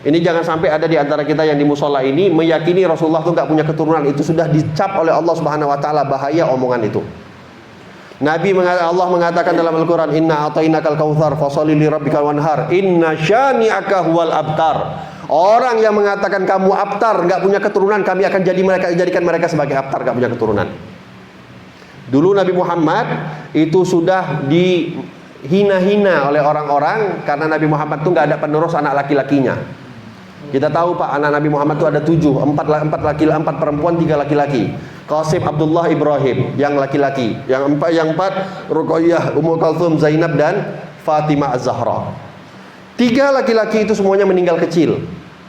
Ini jangan sampai ada di antara kita yang di musola ini meyakini Rasulullah itu gak punya keturunan. Itu sudah dicap oleh Allah Subhanahu Wa Taala. Bahaya omongan itu. Allah mengatakan dalam Al-Quran, Inna a'tainakal kautsar fasholli li rabbikal wanhar inna syani'aka huwal abtar. Orang yang mengatakan kamu abtar, nggak punya keturunan, kami akan jadikan mereka sebagai abtar, nggak punya keturunan. Dulu Nabi Muhammad itu sudah dihina-hina oleh orang-orang karena Nabi Muhammad itu nggak ada penerus anak laki-lakinya. Kita tahu Pak, anak Nabi Muhammad itu ada 7, 4 perempuan, 3 laki-laki. Qasim, Abdullah, Ibrahim yang laki-laki. Yang 4 Ruqayyah, Ummu Kalthum, Zainab dan Fatimah Az-Zahra. 3 laki-laki itu semuanya meninggal kecil.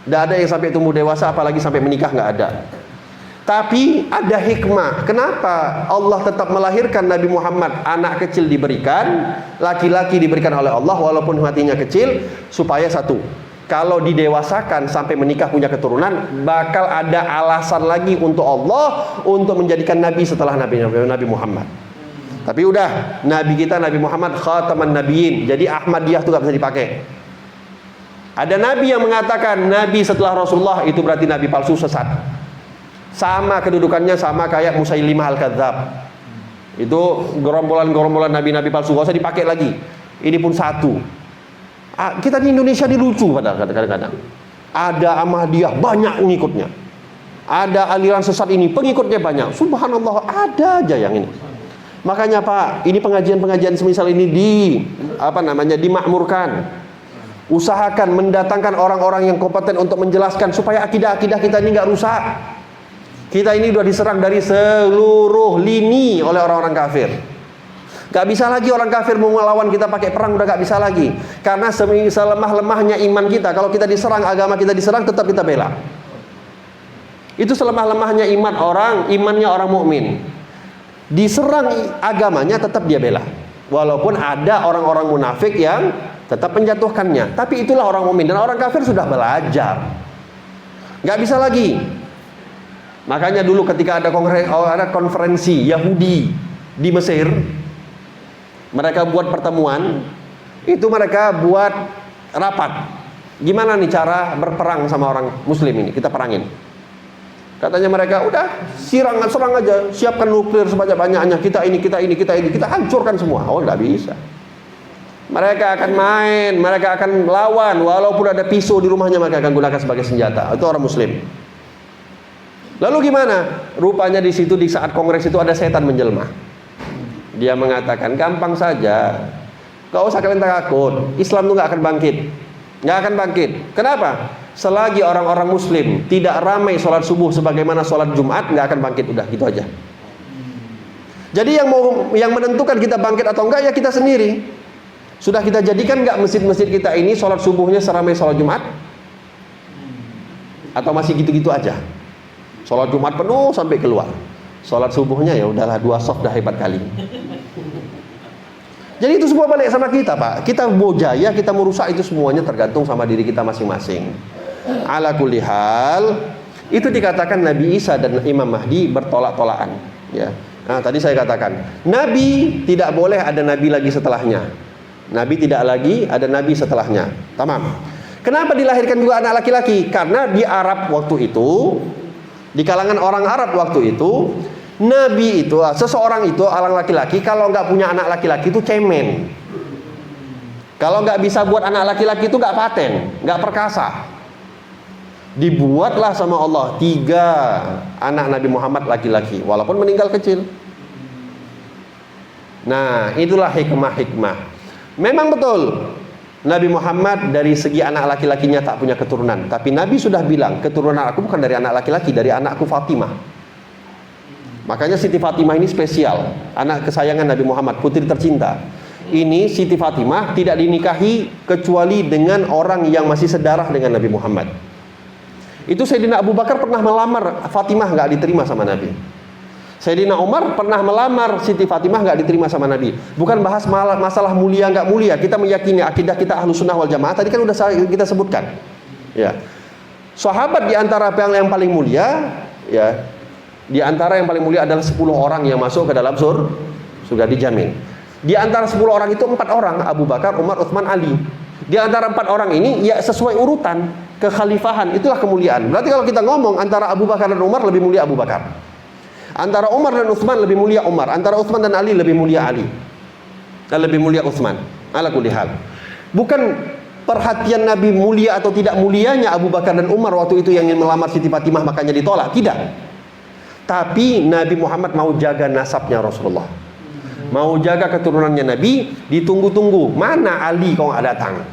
Tidak ada yang sampai tumbuh dewasa, apalagi sampai menikah, nggak ada. Tapi ada hikmah. Kenapa Allah tetap melahirkan Nabi Muhammad? Anak kecil diberikan, laki-laki diberikan oleh Allah walaupun hatinya kecil, supaya satu, kalau didewasakan sampai menikah punya keturunan, bakal ada alasan lagi untuk Allah untuk menjadikan Nabi setelah Nabi Muhammad. Tapi udah, Nabi kita Nabi Muhammad khataman nabiyyin, jadi Ahmadiyah itu gak bisa dipakai. Ada Nabi yang mengatakan Nabi setelah Rasulullah itu berarti Nabi palsu, sesat. Sama kedudukannya, sama kayak Musailimah Al-Kadzab. Itu gerombolan-gerombolan Nabi-Nabi palsu, gak usah dipakai lagi. Ini pun satu. Kita di Indonesia dilucu padahal kadang-kadang. Ada Ahmadiyah banyak pengikutnya. Ada aliran sesat ini pengikutnya banyak. Subhanallah, ada aja yang ini. Makanya Pak, ini pengajian-pengajian semisal ini dimakmurkan. Usahakan mendatangkan orang-orang yang kompeten untuk menjelaskan supaya akidah-akidah kita ini nggak rusak. Kita ini sudah diserang dari seluruh lini oleh orang-orang kafir. Gak bisa lagi orang kafir mau melawan kita pakai perang, udah gak bisa lagi. Karena selemah-lemahnya iman kita, kalau kita diserang, agama kita diserang, tetap kita bela. Itu selemah-lemahnya imannya orang mukmin. Diserang agamanya, tetap dia bela. Walaupun ada orang-orang munafik yang tetap menjatuhkannya. Tapi itulah orang mukmin, dan orang kafir sudah belajar. Gak bisa lagi. Makanya dulu ketika ada konferensi Yahudi di Mesir, mereka buat pertemuan, itu mereka buat rapat. Gimana nih cara berperang sama orang muslim ini? Kita perangin. Katanya mereka, udah serang aja, siapkan nuklir sebanyak-banyaknya. Kita hancurkan semua. Oh, nggak bisa. Mereka akan main, mereka akan lawan, walaupun ada pisau di rumahnya mereka akan gunakan sebagai senjata. Itu orang muslim. Lalu gimana? Rupanya di situ di saat kongres itu ada setan menjelma. Dia mengatakan, gampang saja, gak usah kalian takut, Islam itu gak akan bangkit. Gak akan bangkit. Kenapa? Selagi orang-orang muslim tidak ramai sholat subuh sebagaimana sholat Jumat, gak akan bangkit. Udah, gitu aja. Jadi yang menentukan kita bangkit atau enggak ya kita sendiri. Sudah kita jadikan gak masjid-masjid kita ini sholat subuhnya seramai sholat Jumat? Atau masih gitu-gitu aja? Sholat Jumat penuh sampai keluar. Sholat subuhnya ya udahlah 2 soft dah hebat kali. Jadi itu semua balik sama kita, Pak. Kita mau jaya, kita mau rusak, itu semuanya tergantung sama diri kita masing-masing. Ala kulli hal, itu dikatakan Nabi Isa dan Imam Mahdi bertolak-tolakan. Ya. Nah, tadi saya katakan, Nabi tidak boleh ada Nabi lagi setelahnya. Nabi tidak lagi ada Nabi setelahnya. Tamam. Kenapa dilahirkan juga anak laki-laki? Karena di Arab waktu itu, di kalangan orang Arab waktu itu, Nabi itu, seseorang itu, orang laki-laki, kalau nggak punya anak laki-laki itu cemen. Kalau nggak bisa buat anak laki-laki itu nggak paten, nggak perkasa. Dibuatlah sama Allah 3 anak Nabi Muhammad laki-laki, walaupun meninggal kecil. Nah, itulah hikmah-hikmah. Memang betul, Nabi Muhammad dari segi anak laki-lakinya tak punya keturunan. Tapi Nabi sudah bilang, keturunan aku bukan dari anak laki-laki, dari anakku Fatimah. Makanya Siti Fatimah ini spesial, anak kesayangan Nabi Muhammad, putri tercinta. Ini Siti Fatimah tidak dinikahi kecuali dengan orang yang masih sedarah dengan Nabi Muhammad. Itu Sayyidina Abu Bakar pernah melamar Fatimah, nggak diterima sama Nabi. Sayyidina Umar pernah melamar Siti Fatimah, nggak diterima sama Nabi. Bukan bahas masalah mulia nggak mulia, kita meyakini akidah kita Ahlus Sunnah wal Jamaah. Tadi kan udah kita sebutkan. Ya, sahabat di antara yang paling mulia, ya, di antara yang paling mulia adalah 10 orang yang masuk ke dalam surga dijamin. Di antara 10 orang itu 4 orang, Abu Bakar, Umar, Utsman, Ali. Di antara 4 orang ini ya sesuai urutan kekhalifahan, itulah kemuliaan. Berarti kalau kita ngomong antara Abu Bakar dan Umar, lebih mulia Abu Bakar. Antara Umar dan Utsman lebih mulia Umar. Antara Utsman dan Ali lebih mulia Ali. Dan lebih mulia Utsman. Ala kulli hal. Bukan perhatian Nabi mulia atau tidak mulianya Abu Bakar dan Umar waktu itu yang ingin melamar Siti Fatimah makanya ditolak. Tidak. Tapi Nabi Muhammad mau jaga nasabnya Rasulullah. Mau jaga keturunannya Nabi, ditunggu-tunggu. Mana Ali kok nggak datang?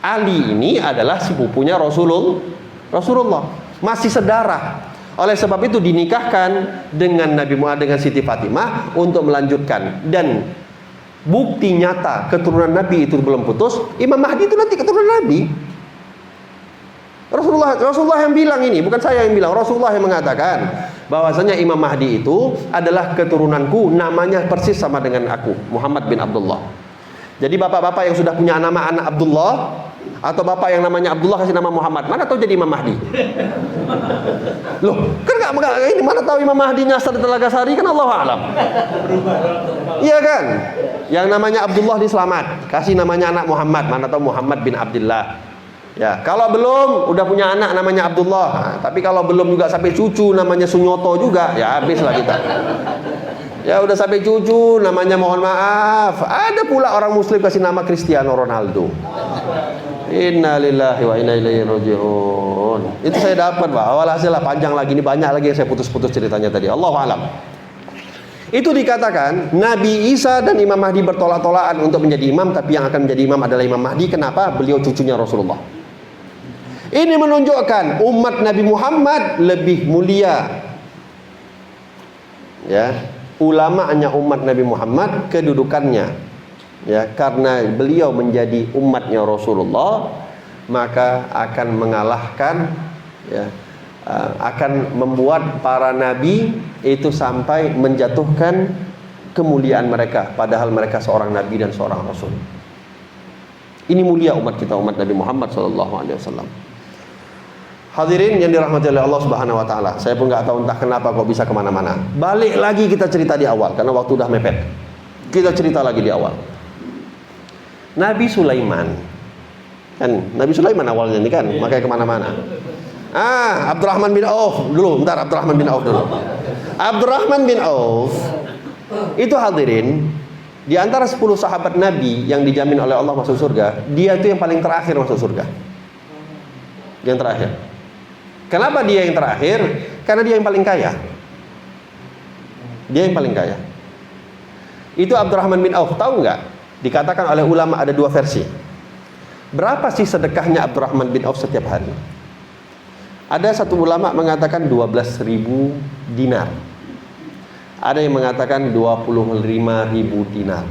Ali ini adalah sepupunya Rasulullah. Masih sedarah. Oleh sebab itu dinikahkan dengan Nabi Muhammad dengan Siti Fatimah untuk melanjutkan. Dan bukti nyata keturunan Nabi itu belum putus. Imam Mahdi itu nanti keturunan Nabi. Rasulullah yang bilang ini, bukan saya yang bilang. Rasulullah yang mengatakan bahwasanya Imam Mahdi itu adalah keturunanku, namanya persis sama dengan aku, Muhammad bin Abdullah. Jadi bapak-bapak yang sudah punya nama anak Abdullah, atau bapak yang namanya Abdullah kasih nama Muhammad, mana tahu jadi Imam Mahdi? Loh, kan nggak ini, mana tahu Imam Mahdi nyasar di Telaga Sari, kan Allah alam. Iya kan? Yang namanya Abdullah diselamat, kasih namanya anak Muhammad, mana tahu Muhammad bin Abdullah. Ya, kalau belum udah punya anak namanya Abdullah. Nah, tapi kalau belum juga sampai cucu namanya Sunyoto juga, ya habislah kita. Ya udah sampai cucu namanya mohon maaf. Ada pula orang muslim kasih nama Cristiano Ronaldo. Innalillahi wa inna ilaihi raji'un. Itu saya dapat, Pak. Walhasil lah panjang lagi, ini banyak lagi yang saya putus-putus ceritanya tadi. Allahu alam. Itu dikatakan Nabi Isa dan Imam Mahdi bertolak-tolakan untuk menjadi imam, tapi yang akan menjadi imam adalah Imam Mahdi. Kenapa? Beliau cucunya Rasulullah. Ini menunjukkan umat Nabi Muhammad lebih mulia. Ya, ulamanya umat Nabi Muhammad kedudukannya. Ya, karena beliau menjadi umatnya Rasulullah, maka akan mengalahkan, ya, akan membuat para nabi itu sampai menjatuhkan kemuliaan mereka, padahal mereka seorang nabi dan seorang rasul. Ini mulia umat kita, umat Nabi Muhammad SAW. Hadirin yang dirahmati oleh Allah Subhanahu Wa Taala, saya pun nggak tahu entah kenapa kok bisa kemana-mana. Balik lagi kita cerita di awal, karena waktu udah mepet. Kita cerita lagi di awal. Nabi Sulaiman, kan Nabi Sulaiman awalnya ini kan, makanya kemana-mana. Abdurrahman bin Auf dulu, bentar, Abdurrahman bin Auf dulu. Abdurrahman bin Auf itu hadirin di antara 10 sahabat Nabi yang dijamin oleh Allah masuk surga, dia itu yang paling terakhir masuk surga. Yang terakhir. Kenapa dia yang terakhir? Karena dia yang paling kaya. Dia yang paling kaya. Itu Abdurrahman bin Auf. Tahu nggak? Dikatakan oleh ulama ada dua versi. Berapa sih sedekahnya Abdurrahman bin Auf setiap hari? Ada satu ulama mengatakan 12.000 dinar. Ada yang mengatakan 25.000 dinar.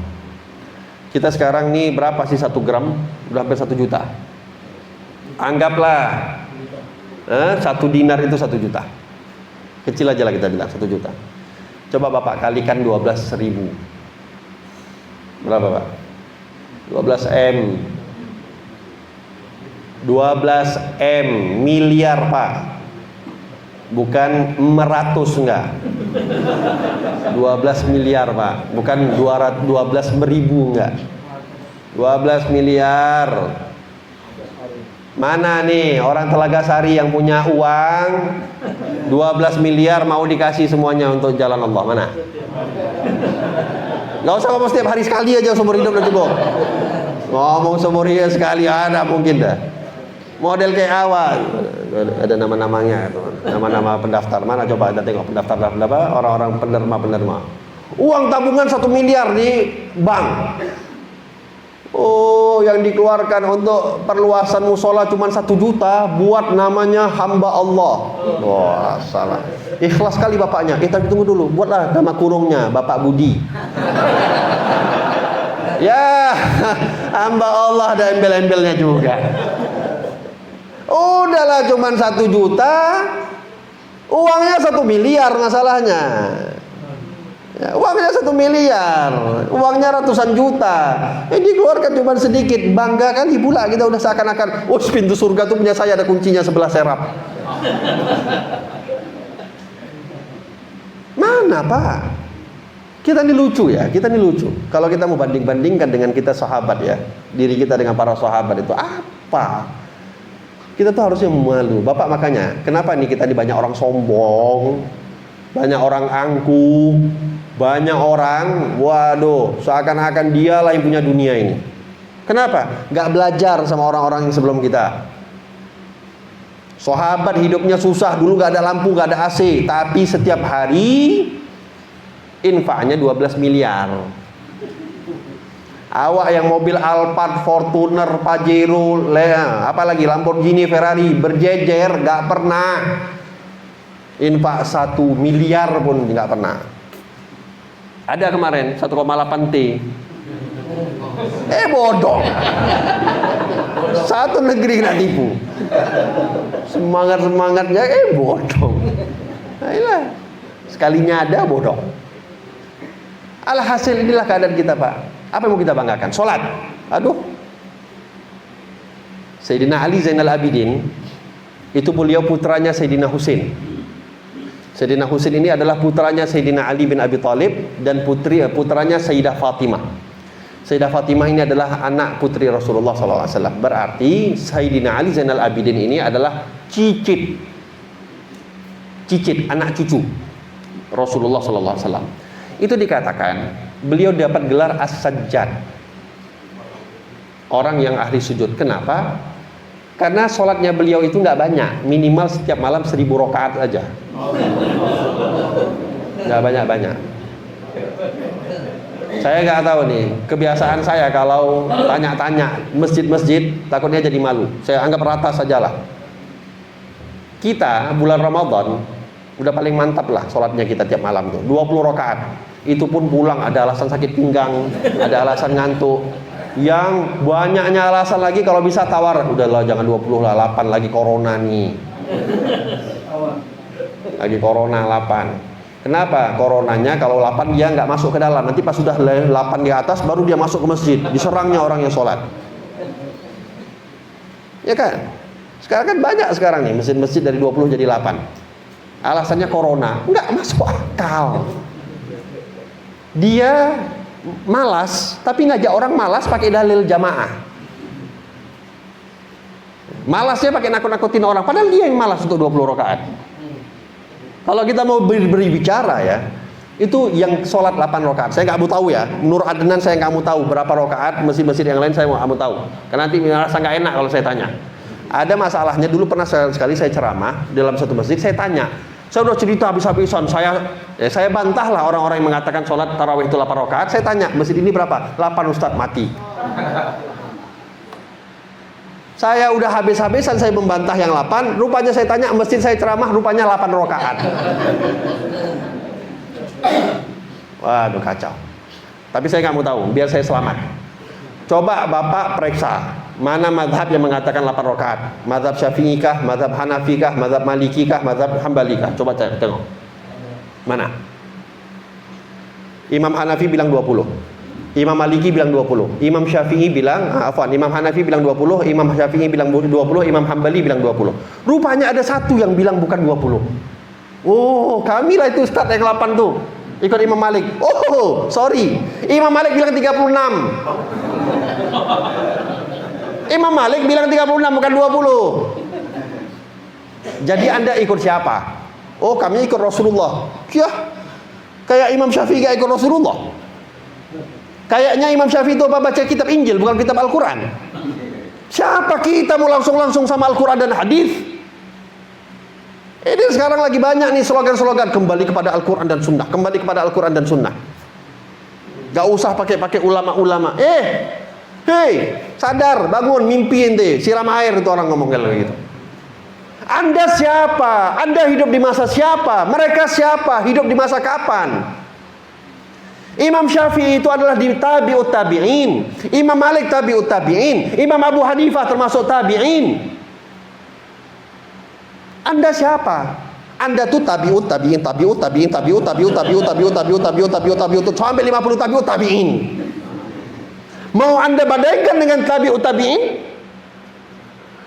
Kita sekarang nih berapa sih 1 gram? Udah hampir 1 juta. Anggaplah 1 dinar itu 1 juta. Kecil aja lah kita bilang 1 juta. Coba Bapak kalikan 12.000. Berapa Pak? 12 M. 12 M miliar Pak. Bukan 100 enggak. 12 miliar Pak. Bukan 12.000 enggak. 12 miliar. Mana nih orang Telaga Sari yang punya uang 12 miliar mau dikasih semuanya untuk jalan Allah? Mana? Gak usah ngomong setiap hari sekali aja seumur hidup udah cukup. Ngomong seumur hidup sekali ada mungkin dah. Model kayak awal ada nama-namanya, nama-nama pendaftar. Mana coba kita tengok pendaftar orang-orang penerima. Uang tabungan 1 miliar di bank. Oh, yang dikeluarkan untuk perluasan musola cuma 1 juta buat namanya hamba Allah. Wah, salah. Ikhlas sekali bapaknya. Tapi tunggu dulu, buatlah nama kurungnya Bapak Budi. Ya, hamba Allah ada embel-embelnya juga. Udahlah cuman 1 juta, uangnya 1 miliar masalahnya. Ya, uangnya 1 miliar, uangnya ratusan juta. Dikeluarkan cuma sedikit, bangga kali pula kita udah seakan-akan, oh pintu surga tuh punya saya, ada kuncinya sebelah serap. Mana Pak? Kita ini lucu ya, kita ini lucu. Kalau kita mau banding-bandingkan dengan kita sahabat ya, diri kita dengan para sahabat itu apa? Kita tuh harusnya malu. Bapak makanya, kenapa nih kita ini banyak orang sombong, banyak orang angkuh, banyak orang, waduh, seakan-akan dialah yang punya dunia ini. Kenapa? Gak belajar sama orang-orang yang sebelum kita. Sahabat hidupnya susah, dulu gak ada lampu, gak ada AC, tapi setiap hari infaknya 12 miliar. Awak yang mobil Alphard, Fortuner, Pajero, apalagi Lamborghini, Ferrari berjejer, gak pernah infak 1 miliar pun gak pernah. Ada kemarin 1,8 T. Bodoh. Satu negeri nak tipu. Semangat-semangatnya bodoh. Ayolah. Sekalinya ada bodoh. Alhasil inilah keadaan kita Pak. Apa yang mau kita banggakan? Sholat. Aduh. Sayyidina Ali Zainal Abidin itu beliau putranya Sayyidina Husain. Sayyidina Husain ini adalah putranya Sayyidina Ali bin Abi Thalib dan putranya Sayyidah Fatimah. Sayyidah Fatimah ini adalah anak putri Rasulullah SAW. Berarti Sayyidina Ali Zainal Abidin ini adalah cicit, anak cucu Rasulullah SAW. Itu dikatakan beliau dapat gelar As-Sajjad, orang yang ahli sujud. Kenapa? Karena sholatnya beliau itu nggak banyak, minimal setiap malam 1000 rakaat aja, nggak banyak-banyak. Saya nggak tahu nih, kebiasaan saya kalau tanya-tanya masjid-masjid takutnya jadi malu. Saya anggap rata sajalah. Kita bulan Ramadan udah paling mantap lah sholatnya kita tiap malam tuh 20 rakaat. Itu pun pulang ada alasan sakit pinggang, ada alasan ngantuk. Yang banyaknya alasan lagi kalau bisa tawar, udahlah jangan 20 lah, 8 lagi corona nih. Lagi corona 8. Kenapa? Coronanya kalau 8 dia nggak masuk ke dalam. Nanti pas sudah 8 di atas baru dia masuk ke masjid. Diserangnya orang yang sholat. Ya kan? Sekarang kan banyak sekarang nih masjid-masjid dari 20 jadi 8. Alasannya corona. Nggak masuk akal. Dia malas, tapi ngajak orang malas pakai dalil jamaah. Malasnya pakai nakut-nakutin orang, padahal dia yang malas untuk 20 rakaat. Kalau kita mau berbicara ya, itu yang sholat 8 rakaat. Saya nggak mau tahu ya, Nur Adnan saya nggak mau tahu berapa rakaat, masjid-masjid yang lain saya nggak mau tahu. Karena nanti merasa nggak enak kalau saya tanya. Ada masalahnya, dulu pernah sekali saya ceramah dalam satu masjid, saya tanya, Saya udah cerita habis-habisan. Saya bantahlah orang-orang yang mengatakan sholat tarawih itu 8 rakaat. Saya tanya, masjid ini berapa? 8 Ustaz, mati. Saya udah habis-habisan saya membantah yang 8. Rupanya saya tanya, masjid saya ceramah rupanya 8 rakaat. Waduh, kacau. Tapi saya nggak mau tahu, biar saya selamat. Coba Bapak periksa, mana mazhab yang mengatakan 8 rakaat? Mazhab Syafi'i kah, mazhab Hanafi kah, mazhab Maliki kah, mazhab Hambali kah? Coba tengok. Mana? Imam Hanafi bilang 20. Imam Maliki bilang 20. Imam Syafi'i bilang, Imam Hanafi bilang 20, Imam Syafi'i bilang 20, Imam Hambali bilang 20. Rupanya ada satu yang bilang bukan 20. Oh, kamilah itu Ustaz yang 8 tuh. Ikut Imam Malik. Oh, sorry. Imam Malik bilang 36. Imam Malik bilang 36 bukan 20. Jadi Anda ikut siapa? Oh, kami ikut Rasulullah. Ya, kayak Imam Syafi'i gak ikut Rasulullah. Kayaknya Imam Syafi'i itu apa, baca kitab Injil bukan kitab Al-Quran. Siapa kita mau langsung sama Al-Quran dan hadis? Ini sekarang lagi banyak nih slogan-slogan, kembali kepada Al-Quran dan Sunnah, kembali kepada Al-Quran dan Sunnah. Gak usah pakai ulama-ulama. Hei, sadar, bangun, mimpi ente, siram air, itu orang ngomong kayak gitu. Anda siapa? Anda hidup di masa siapa? Mereka siapa? Hidup di masa kapan? Imam Syafi'i itu adalah di tabi'ut tabi'in. Imam Malik tabi'ut tabi'in. Imam Abu Hanifah termasuk tabi'in. Anda siapa? Anda tuh tabi'ut tabi'in, tabi'ut tabi'in, tabi'ut tabi'ut tabi'ut tabi'ut tabi'ut tabi'ut tabi'ut tabi'ut sampai 50 tabi'ut tabi'in. Mau Anda badaikan dengan tabi'ut tabi'in?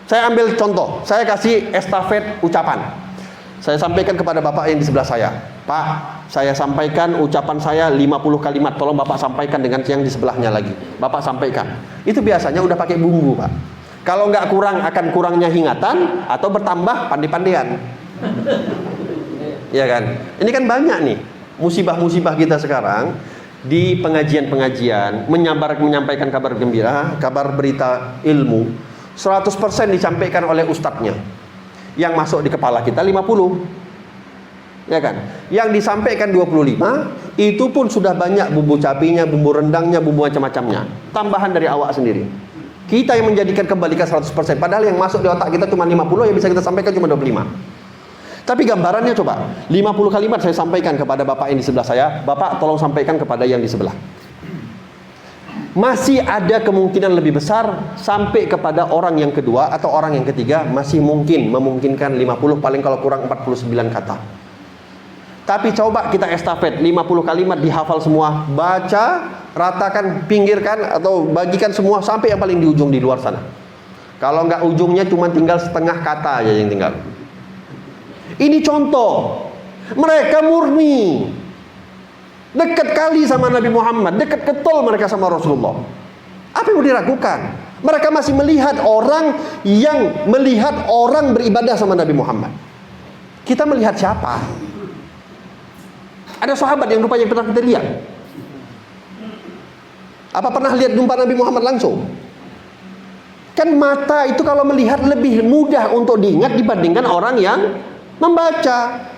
Saya ambil contoh, saya kasih estafet ucapan. Saya sampaikan kepada Bapak yang di sebelah saya. Pak, saya sampaikan ucapan saya 50 kalimat. Tolong Bapak sampaikan dengan yang di sebelahnya lagi. Bapak sampaikan. Itu biasanya udah pakai bumbu, Pak. Kalau nggak kurang, akan kurangnya ingatan atau bertambah pandai-pandaian. Ya kan? Ini kan banyak nih musibah-musibah kita sekarang di pengajian-pengajian menyampaikan kabar gembira, kabar berita ilmu 100% disampaikan oleh ustadznya. Yang masuk di kepala kita 50. Ya kan? Yang disampaikan 25, itu pun sudah banyak bumbu cabenya, bumbu rendangnya, bumbu macam-macamnya. Tambahan dari awak sendiri. Kita yang menjadikan kembalikan 100%. Padahal yang masuk di otak kita cuma 50, yang bisa kita sampaikan cuma 25. Tapi gambarannya coba, 50 kalimat saya sampaikan kepada Bapak yang di sebelah saya, Bapak tolong sampaikan kepada yang di sebelah. Masih ada kemungkinan lebih besar sampai kepada orang yang kedua atau orang yang ketiga, masih memungkinkan 50, paling kalau kurang 49 kata. Tapi coba kita estafet 50 kalimat dihafal semua, baca, ratakan, pinggirkan atau bagikan semua sampai yang paling di ujung di luar sana. Kalau nggak ujungnya cuma tinggal setengah kata aja yang tinggal. Ini contoh. Mereka murni dekat kali sama Nabi Muhammad, dekat ketol mereka sama Rasulullah. Apa yang mau diragukan? Mereka masih melihat orang beribadah sama Nabi Muhammad. Kita melihat siapa? Ada sahabat yang rupanya pernah kita lihat. Apa pernah lihat jumpa Nabi Muhammad langsung? Kan mata itu kalau melihat lebih mudah untuk diingat dibandingkan orang yang membaca.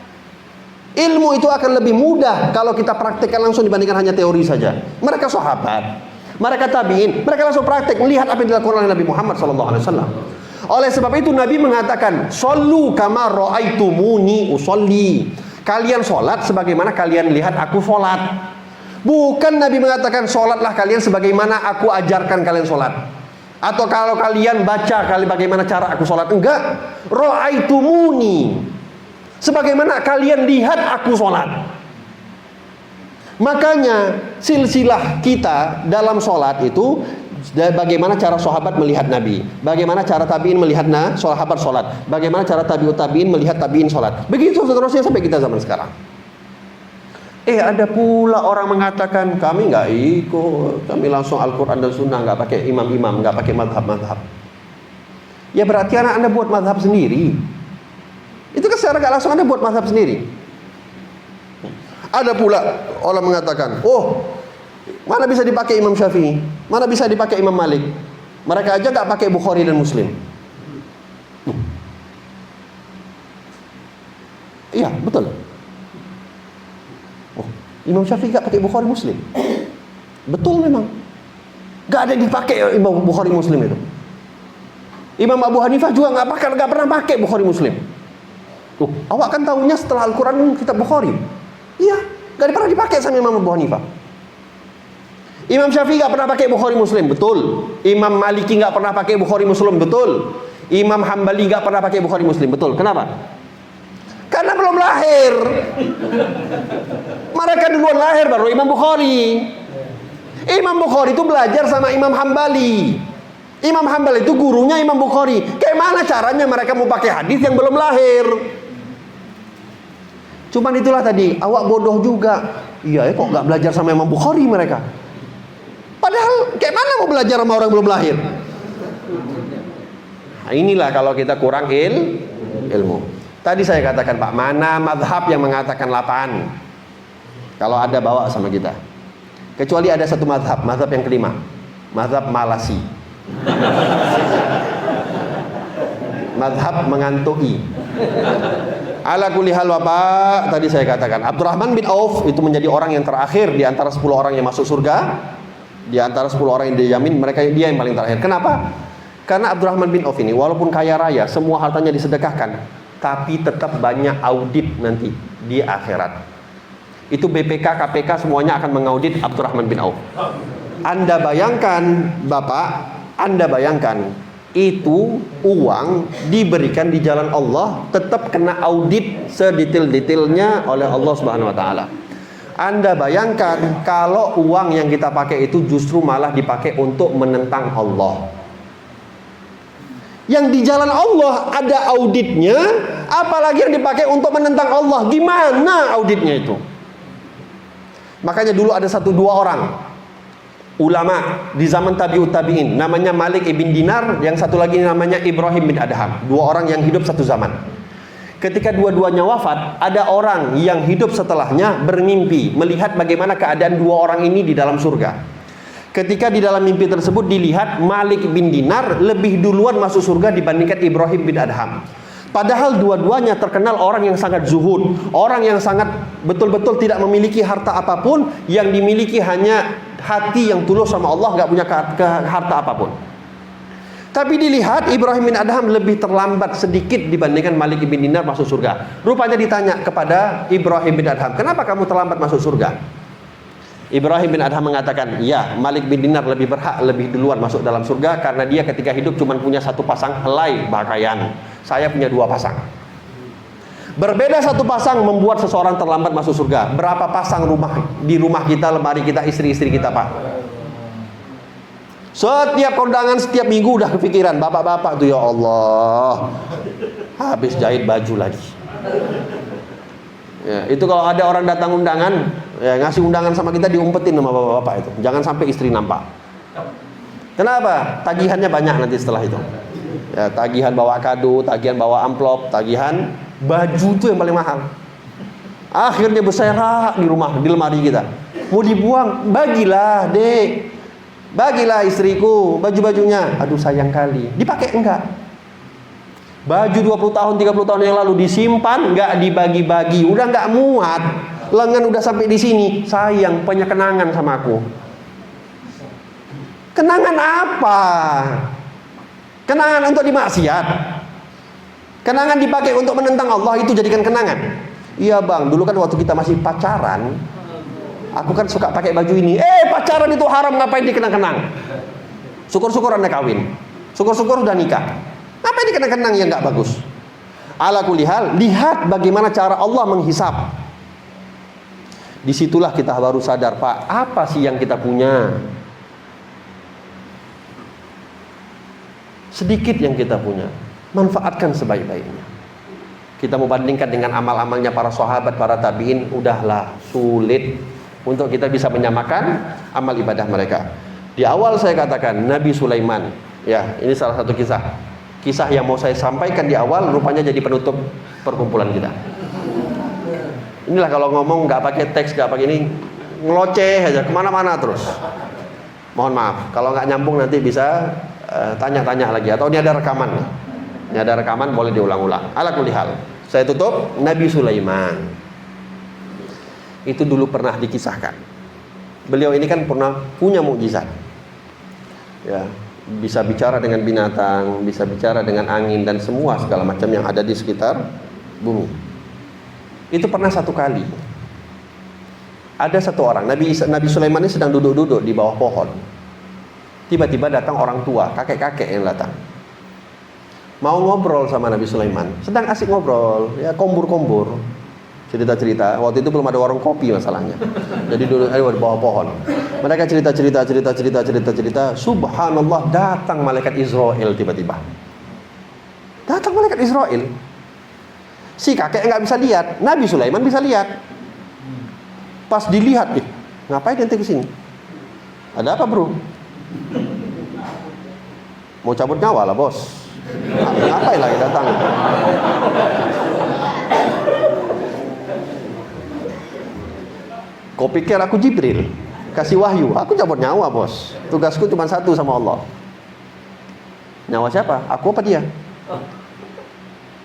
Ilmu itu akan lebih mudah kalau kita praktekkan langsung dibandingkan hanya teori saja. Mereka sahabat, mereka tabi'in, mereka langsung praktek melihat apa yang dilakukan oleh Nabi Muhammad SAW. Oleh sebab itu Nabi mengatakan, "Shollu kama ra'aitumuni usolli." Kalian sholat sebagaimana kalian lihat aku sholat. Bukan Nabi mengatakan sholatlah kalian sebagaimana aku ajarkan kalian sholat. Atau kalau kalian baca bagaimana cara aku sholat. Enggak. Ra'aitumuni, sebagaimana kalian lihat aku sholat. Makanya silsilah kita dalam sholat itu bagaimana cara sahabat melihat Nabi, bagaimana cara tabiin melihat sahabat sholat, bagaimana cara tabiut tabiin melihat tabiin sholat. Begitu seterusnya sampai kita zaman sekarang. Ada pula orang mengatakan kami nggak ikut, kami langsung Al-Quran dan Sunnah, nggak pakai imam-imam, nggak pakai madhab-madhab. Ya berarti anda buat madhab sendiri. Itu kan secara nggak langsung anda buat madhab sendiri. Ada pula orang mengatakan, mana bisa dipakai Imam Syafi'i, mana bisa dipakai Imam Malik. Mereka aja nggak pakai Bukhari dan Muslim. Iya, betul. Oh, Imam Syafi'i gak pakai Bukhari Muslim. Betul memang. Gak ada dipakai Imam Bukhari Muslim itu. Imam Abu Hanifah juga gak pernah pakai Bukhari Muslim. Awak kan tahunya setelah Al-Quran kitab Bukhari. Iya, gak pernah dipakai sama Imam Abu Hanifah. Imam Syafi'i gak pernah pakai Bukhari Muslim, betul. Imam Maliki gak pernah pakai Bukhari Muslim, betul. Imam Hambali gak pernah pakai Bukhari Muslim, betul. Kenapa? Karena belum lahir. Mereka duluan lahir baru Imam Bukhari. Imam Bukhari itu belajar sama Imam Hambali. Imam Hambali itu gurunya Imam Bukhari. Kayak mana caranya mereka mau pakai hadis yang belum lahir? Cuman itulah tadi, awak bodoh juga. Iya, kok nggak belajar sama Imam Bukhari mereka? Padahal kayak mana mau belajar sama orang belum lahir? Nah, inilah kalau kita kurang ilmu. Tadi saya katakan, Pak, mana mazhab yang mengatakan 8? Kalau ada bawa sama kita. Kecuali ada satu mazhab yang kelima, mazhab Malasi. Mazhab mengantui. Ala kulli hal, Bapak, tadi saya katakan Abdurrahman bin Auf itu menjadi orang yang terakhir di antara 10 orang yang masuk surga. Di antara 10 orang yang dijamin, dia yang paling terakhir. Kenapa? Karena Abdurrahman bin Auf ini walaupun kaya raya, semua hartanya disedekahkan, tapi tetap banyak audit nanti di akhirat. Itu BPK, KPK semuanya akan mengaudit Abdurrahman bin Auf. Anda bayangkan, Bapak, Anda bayangkan itu uang diberikan di jalan Allah, tetap kena audit sedetail-detailnya oleh Allah Subhanahu wa taala. Anda bayangkan kalau uang yang kita pakai itu justru malah dipakai untuk menentang Allah. Yang di jalan Allah ada auditnya, apalagi yang dipakai untuk menentang Allah. Gimana auditnya itu? Makanya dulu ada 1-2 orang ulama di zaman tabi'ut tabi'in, namanya Malik ibn Dinar, yang satu lagi namanya Ibrahim bin Adham. 2 orang yang hidup satu zaman. Ketika dua-duanya wafat, ada orang yang hidup setelahnya bermimpi melihat bagaimana keadaan 2 orang ini di dalam surga. Ketika di dalam mimpi tersebut dilihat Malik bin Dinar lebih duluan masuk surga dibandingkan Ibrahim bin Adham. Padahal dua-duanya terkenal orang yang sangat zuhud, orang yang sangat betul-betul tidak memiliki harta apapun, yang dimiliki hanya hati yang tulus sama Allah, gak punya harta apapun. Tapi dilihat Ibrahim bin Adham lebih terlambat sedikit dibandingkan Malik bin Dinar masuk surga. Rupanya ditanya kepada Ibrahim bin Adham, kenapa kamu terlambat masuk surga? Ibrahim bin Adham mengatakan, ya, Malik bin Dinar lebih berhak lebih duluan masuk dalam surga karena dia ketika hidup cuma punya 1 pasang helai pakaian. Saya punya 2 pasang. Berbeda 1 pasang membuat seseorang terlambat masuk surga. Berapa pasang di rumah kita, lemari kita, istri-istri kita, Pak? Setiap kondangan, setiap minggu udah kepikiran, bapak-bapak tuh, ya Allah, habis jahit baju lagi. Ya, itu kalau ada orang datang undangan, ya, ngasih undangan sama kita, diumpetin sama bapak-bapak itu. Jangan sampai istri nampak. Kenapa? Tagihannya banyak nanti setelah itu. Ya, tagihan bawa kado, tagihan bawa amplop, tagihan baju itu yang paling mahal. Akhirnya berserak di rumah, di lemari kita. Mau dibuang, bagilah, Dek. Bagilah istriku baju-bajunya. Aduh, sayang kali. Dipakai enggak? Baju 20 tahun, 30 tahun yang lalu disimpan, enggak dibagi-bagi. Udah enggak muat. Lengan udah sampai di sini. Sayang, punya kenangan sama aku. Kenangan apa? Kenangan untuk dimaksiat. Kenangan dipakai untuk menentang Allah, itu jadikan kenangan. Iya, Bang, dulu kan waktu kita masih pacaran, aku kan suka pakai baju ini. Pacaran itu haram, ngapain dikenang-kenang? Syukur-syukur Anda kawin. Syukur-syukur udah nikah. Ngapain dikenang-kenang yang nggak bagus? Ala kulli hal, lihat bagaimana cara Allah menghisap. Disitulah kita baru sadar, Pak, apa sih yang kita punya? Sedikit yang kita punya, manfaatkan sebaik-baiknya. Kita mau bandingkan dengan amal-amalnya para sahabat, para tabi'in, udahlah sulit untuk kita bisa menyamakan amal ibadah mereka. Di awal saya katakan Nabi Sulaiman, ya, ini salah satu kisah yang mau saya sampaikan di awal, rupanya jadi penutup perkumpulan kita. Inilah kalau ngomong nggak pakai teks, nggak pakai ini, ngeloceh aja kemana-mana terus. Mohon maaf kalau nggak nyambung, nanti bisa tanya-tanya lagi, atau ini ada rekaman. Ini ada rekaman, boleh diulang-ulang. Ala kulli hal, Saya tutup, Nabi Sulaiman. Itu dulu pernah dikisahkan. Beliau ini kan pernah punya mukjizat. Ya, bisa bicara dengan binatang, bisa bicara dengan angin dan semua segala macam yang ada di sekitar bumi. Itu pernah satu kali. Ada satu orang, Nabi Sulaiman ini sedang duduk-duduk di bawah pohon. Tiba-tiba datang orang tua, kakek-kakek yang datang. Mau ngobrol sama Nabi Sulaiman. Sedang asik ngobrol, ya kombur-kombur. Cerita-cerita. Waktu itu belum ada warung kopi masalahnya. Jadi duduk di bawah pohon. Mereka cerita. Subhanallah, datang malaikat Israel tiba-tiba. Datang malaikat Israel. Si kakek nggak bisa lihat, Nabi Sulaiman bisa lihat. Pas dilihat, ngapain ente kesini? Ada apa bro? Mau cabut nyawa lah bos. Ngapain lagi datang? Kau pikir aku Jibril? Kasih wahyu, aku cabut nyawa bos. Tugasku cuma satu sama Allah. Nyawa siapa? Aku apa dia?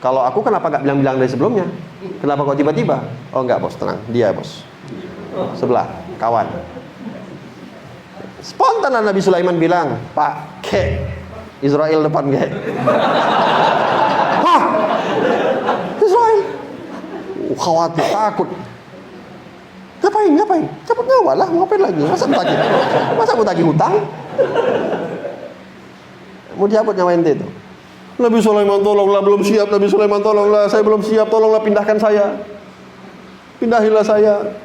Kalau aku kenapa gak bilang-bilang dari sebelumnya? Kenapa kok tiba-tiba? Oh enggak bos, tenang, dia bos. Sebelah, kawan. Spontan Nabi Sulaiman bilang, Pak, ke Israel depan ke. Hah? Israel? Khawatir, takut. Ngapain? Cabut nyawa lah, ngapain lagi? Masa mau tagih hutang? Mau cabut nyawa ente itu. Nabi Sulaiman tolonglah, belum siap. Nabi Sulaiman tolonglah, saya belum siap. Tolonglah pindahkan saya. Pindahilah saya.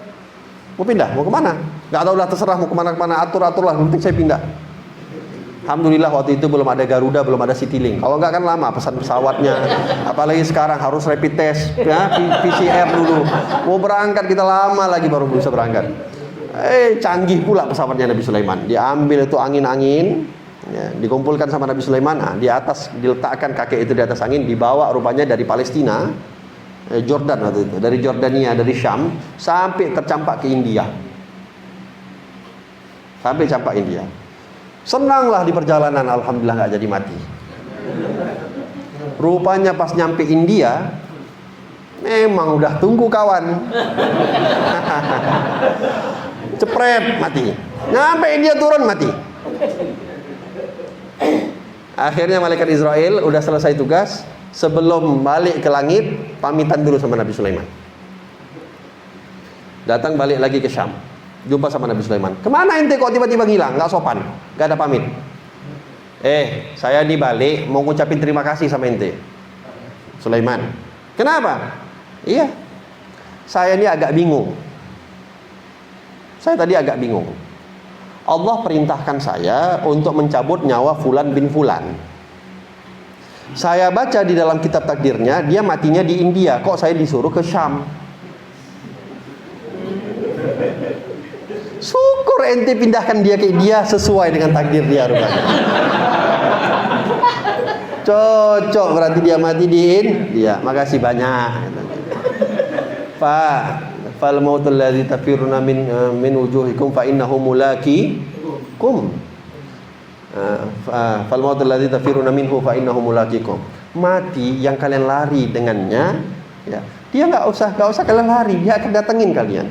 Mau pindah? Mau kemana? Gak tahu lah, terserah mau kemana-kemana. Atur-aturlah, penting saya pindah. Alhamdulillah waktu itu belum ada Garuda, belum ada Citylink. Kalau enggak kan lama pesan pesawatnya. Apalagi sekarang harus rapid test, ya, PCR dulu. Mau berangkat kita lama lagi baru bisa berangkat. Canggih pula pesawatnya Nabi Sulaiman. Diambil itu angin-angin, ya, dikumpulkan sama Nabi Sulaiman. Nah, di atas diletakkan kakek itu di atas angin, dibawa rupanya dari Palestina, Jordan waktu itu, dari Jordania, dari Syam sampai tercampak ke India. Sampai campak India. Senanglah di perjalanan, alhamdulillah nggak jadi mati. Rupanya pas nyampe India, memang udah tunggu kawan. Cepret mati. Nyampe India turun mati. Akhirnya malaikat Israel udah selesai tugas, sebelum balik ke langit pamitan dulu sama Nabi Sulaiman. Datang balik lagi ke Syam. Jumpa sama Nabi Sulaiman. Kemana ente kok tiba-tiba ngilang? Gak sopan, gak ada pamit. Saya nih balik mau ngucapin terima kasih sama ente, Sulaiman. Kenapa? Iya, saya ini agak bingung. Saya tadi agak bingung. Allah perintahkan saya untuk mencabut nyawa Fulan bin Fulan. Saya baca di dalam kitab takdirnya dia matinya di India. Kok saya disuruh ke Syam? Syukur ente pindahkan dia ke India sesuai dengan takdir dia rupanya. Cocok berarti dia mati di India. Makasih banyak. Pak, fal mautul ladzi tafiruna min wujuhikum fa innahu mulaqikum. Fal mautul ladzi tafiruna minhu fa innahu mulaqikum. Mati yang kalian lari dengannya, ya. Dia enggak usah kalian lari, dia akan datengin kalian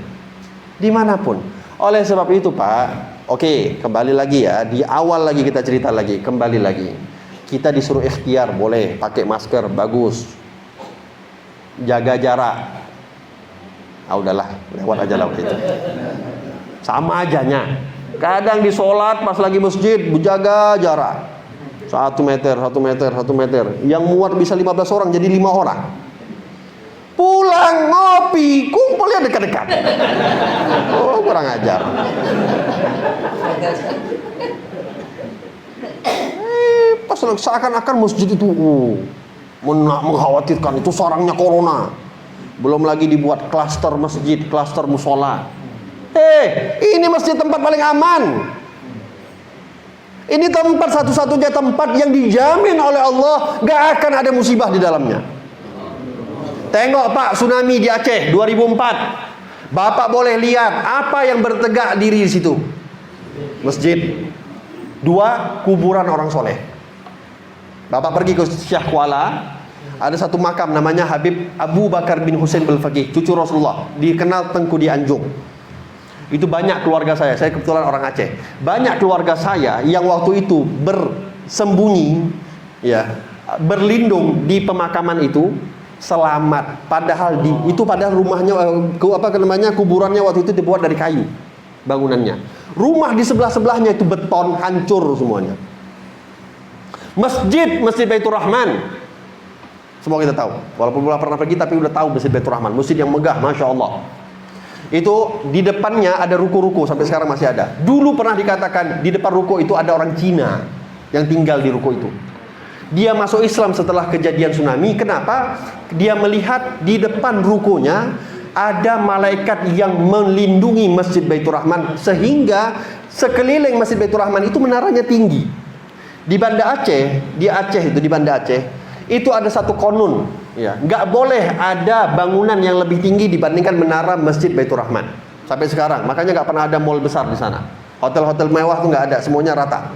dimanapun. Oleh sebab itu Pak, oke, kembali lagi ya, di awal lagi kita cerita lagi, kembali lagi. Kita disuruh ikhtiar, boleh pakai masker, bagus. Jaga jarak. Udahlah, lewat aja lah itu. Sama ajanya. Kadang di sholat pas lagi masjid, jaga jarak. 1 meter. Yang muat bisa 15 orang jadi 5 orang. Pulang ngopi, kumpulnya dekat-dekat. Oh, kurang ajar. Pas seakan-akan masjid itu mengkhawatirkan, itu sarangnya corona. Belum lagi dibuat klaster masjid, klaster musola. Ini masjid tempat paling aman. Ini tempat satu-satunya tempat yang dijamin oleh Allah gak akan ada musibah di dalamnya. Tengok Pak, tsunami di Aceh 2004. Bapak boleh lihat apa yang bertegak diri di situ. Masjid. 2 kuburan orang soleh. Bapak pergi ke Syah Kuala, Ada satu makam namanya Habib Abu Bakar bin Husain Al-Faqih, cucu Rasulullah, dikenal Tengku di Anjung. Itu banyak keluarga saya kebetulan orang Aceh. Banyak keluarga saya yang waktu itu bersembunyi, ya, berlindung di pemakaman itu, selamat. Padahal padahal rumahnya kuburannya waktu itu dibuat dari kayu bangunannya. Rumah di sebelah-sebelahnya itu beton, hancur semuanya. Masjid Baitur Rahman, semua kita tahu. Walaupun belum pernah pergi tapi udah tahu Masjid Baitur Rahman, masjid yang megah, masya Allah. Itu di depannya ada ruko-ruko, sampai sekarang masih ada. Dulu pernah dikatakan di depan ruko itu ada orang Cina yang tinggal di ruko itu. Dia masuk Islam setelah kejadian tsunami. Kenapa? Dia melihat di depan rukonya ada malaikat yang melindungi Masjid Baitur Rahman, sehingga sekeliling Masjid Baitur Rahman itu menaranya tinggi. Di Banda Aceh, di Banda Aceh, itu ada satu konun, ya, nggak boleh ada bangunan yang lebih tinggi dibandingkan menara Masjid Baitur Rahman. Sampai sekarang, makanya nggak pernah ada mall besar di sana. Hotel-hotel mewah tuh nggak ada, semuanya rata.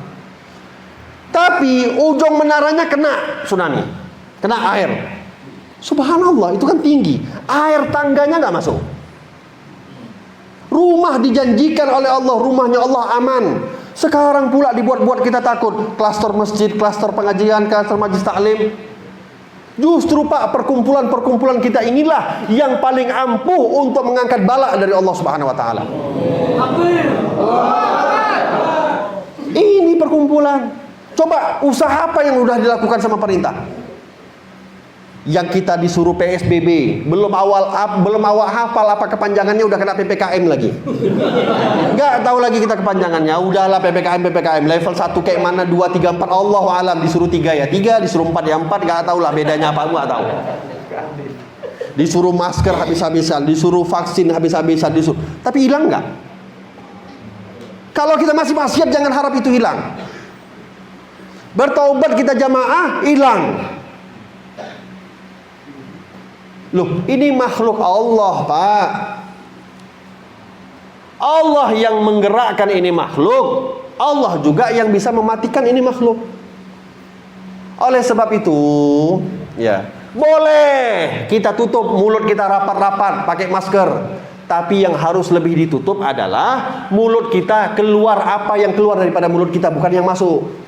Tapi ujung menaranya kena tsunami, kena air. Subhanallah, itu kan tinggi, air tangganya nggak masuk. Rumah dijanjikan oleh Allah, rumahnya Allah aman. Sekarang pula dibuat-buat kita takut. Klaster masjid, klaster pengajian, klaster majlis taklim. Justru Pak, perkumpulan-perkumpulan kita inilah yang paling ampuh untuk mengangkat bala dari Allah Subhanahu wa taala. Ini perkumpulan. Coba usaha apa yang udah dilakukan sama perintah? Yang kita disuruh PSBB, belum awal hafal apa kepanjangannya udah kena PPKM lagi. Nggak tahu lagi kita kepanjangannya, udahlah PPKM level 1 kayak mana, 2, 3, 4, Allahu alam. Disuruh 3 ya 3, disuruh 4 ya 4, nggak tahu lah bedanya apa, nggak tahu. Disuruh masker habis-habisan, disuruh vaksin habis-habisan, tapi hilang nggak? Kalau kita masih maksiat jangan harap itu hilang. Bertaubat kita jamaah, hilang. Loh, ini makhluk Allah, Pak. Allah yang menggerakkan ini makhluk, Allah juga yang bisa mematikan ini makhluk. Oleh sebab itu, ya, boleh kita tutup mulut kita rapat-rapat pakai masker. Tapi yang harus lebih ditutup adalah mulut kita, keluar apa yang keluar daripada mulut kita, bukan yang masuk.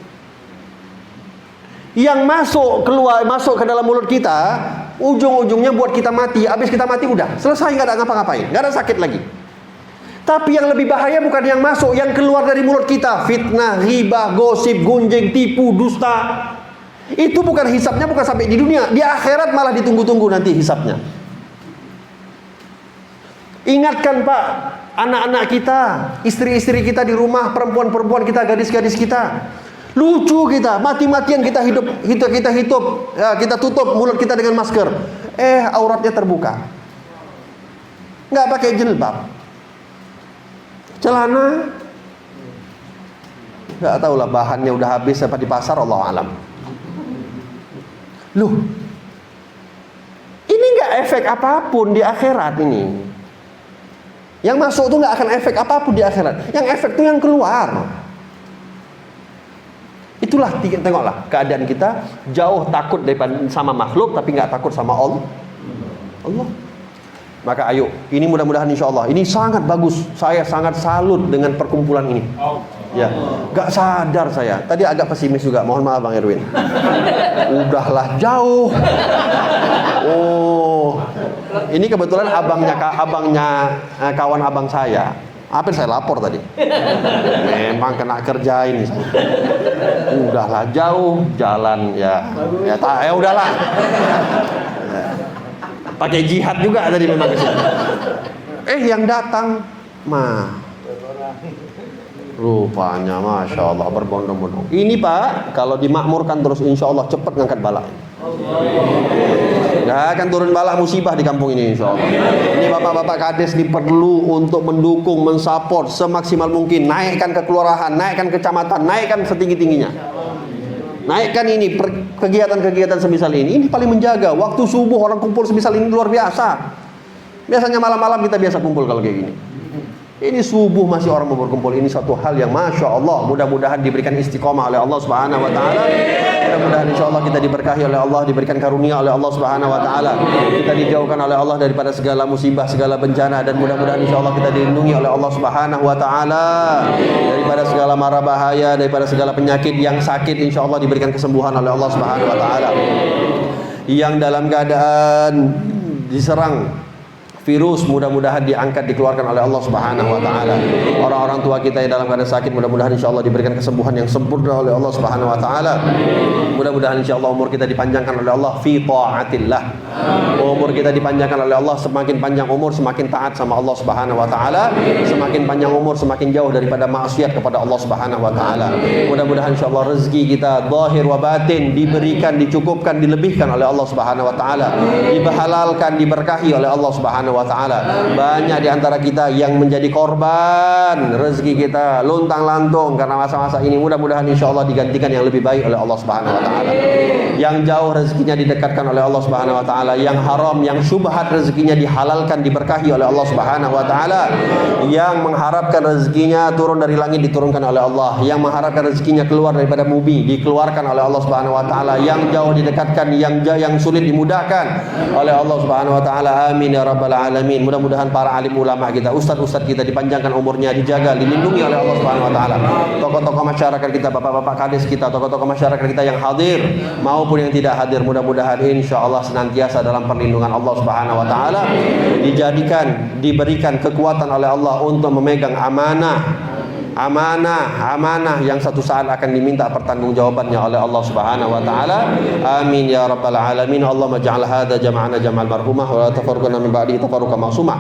Yang masuk ke dalam mulut kita, ujung-ujungnya buat kita mati. Habis kita mati udah selesai, nggak ada ngapa-ngapain, nggak ada sakit lagi. Tapi yang lebih bahaya bukan yang masuk, yang keluar dari mulut kita. Fitnah, ghibah, gosip, gunjing, tipu, dusta. Itu bukan hisapnya, bukan sampai di dunia, di akhirat malah ditunggu-tunggu nanti hisapnya. Ingatkan Pak, anak-anak kita, istri-istri kita di rumah, perempuan-perempuan kita, gadis-gadis kita. Lucu kita, mati-matian kita hidup, ya, kita tutup mulut kita dengan masker. Auratnya terbuka. Nggak pakai jilbab. Celana, nggak tahu lah bahannya udah habis apa di pasar, Allah alam. Loh, ini nggak efek apapun di akhirat ini. Yang masuk tuh nggak akan efek apapun di akhirat. Yang efek tuh yang keluar. Itulah, tengoklah keadaan kita, jauh takut daripada sama makhluk, tapi nggak takut sama Allah. Maka ayo, ini mudah-mudahan insya Allah ini sangat bagus. Saya sangat salut dengan perkumpulan ini. Ya, nggak sadar saya. Tadi agak pesimis juga. Mohon maaf Bang Erwin. Udahlah jauh. Oh, ini kebetulan abangnya kawan abang saya. Hampir saya lapor tadi. Memang kena kerjain. Udahlah jauh jalan ya. Ya udahlah. Pakai jihad juga tadi memang kesini. Yang datang rupanya Masya Allah berbondong-bondong. Ini Pak, kalau dimakmurkan terus insya Allah cepat ngangkat bala. Gak akan turun bala musibah di kampung ini insya Allah. Ini bapak-bapak kades ini perlu untuk mendukung, mensupport semaksimal mungkin. Naikkan ke kelurahan, naikkan ke kecamatan, naikkan setinggi-tingginya. Naikkan ini kegiatan-kegiatan semisal ini. Ini paling menjaga. Waktu subuh orang kumpul semisal ini luar biasa. Biasanya malam-malam kita biasa kumpul kalau kayak gini. Ini subuh masih orang mau berkumpul. Ini satu hal yang Masya Allah. Mudah-mudahan diberikan istiqomah oleh Allah Subhanahu Wa Taala. Mudah-mudahan insya Allah kita diberkahi oleh Allah, diberikan karunia oleh Allah Subhanahu Wa Taala. Kita dijauhkan oleh Allah daripada segala musibah, segala bencana, dan mudah-mudahan insya Allah kita dilindungi oleh Allah Subhanahu Wa Taala daripada segala mara bahaya, daripada segala penyakit. Yang sakit insya Allah diberikan kesembuhan oleh Allah Subhanahu Wa Taala. Yang dalam keadaan diserang virus, mudah-mudahan diangkat, dikeluarkan oleh Allah Subhanahu Wa Taala. Orang-orang tua kita yang dalam keadaan sakit, mudah-mudahan insya Allah diberikan kesembuhan yang sempurna oleh Allah Subhanahu Wa Taala. Mudah-mudahan insya Allah umur kita dipanjangkan oleh Allah fi ta'atillah. Umur kita dipanjangkan oleh Allah, semakin panjang umur semakin taat sama Allah Subhanahu Wa Taala, semakin panjang umur semakin jauh daripada maksiat kepada Allah Subhanahu Wa Taala. Mudah-mudahan insya Allah rezeki kita zahir wa batin diberikan, dicukupkan, dilebihkan oleh Allah Subhanahu Wa Taala, dihalalkan, diberkahi oleh Allah Subhanahu Wa Taala. Banyak di antara kita yang menjadi korban rezeki kita luntang-lantung karena masa-masa ini. Mudah-mudahan insya Allah digantikan yang lebih baik oleh Allah Subhanahu Wa Taala. Yang jauh rezekinya didekatkan oleh Allah Subhanahu Wa Taala. Yang haram, yang syubhat rezekinya dihalalkan, diberkahi oleh Allah Subhanahu Wa Taala. Yang mengharapkan rezekinya turun dari langit diturunkan oleh Allah. Yang mengharapkan rezekinya keluar daripada bumi dikeluarkan oleh Allah Subhanahu Wa Taala. Yang jauh didekatkan, yang sulit dimudahkan oleh Allah Subhanahu Wa Taala. Amin ya rabbal alamin. Mudah-mudahan para alim ulama kita, ustaz-ustaz kita dipanjangkan umurnya, dijaga, dilindungi oleh Allah Subhanahu Wa Taala. Tokoh-tokoh masyarakat kita, bapak-bapak kades kita, tokoh-tokoh masyarakat kita yang hadir maupun yang tidak hadir, mudah-mudahan insya Allah senantiasa dalam perlindungan Allah Subhanahu Wa Taala, diberikan kekuatan oleh Allah untuk memegang amanah yang satu saat akan diminta pertanggungjawabannya oleh Allah Subhanahu Wa Taala. Amin ya rabbal alamin. Allahumma ja'al hadza jam'ana jam'al marhumah wa la tafarraqna min ba'di tafarruqan ma'sumah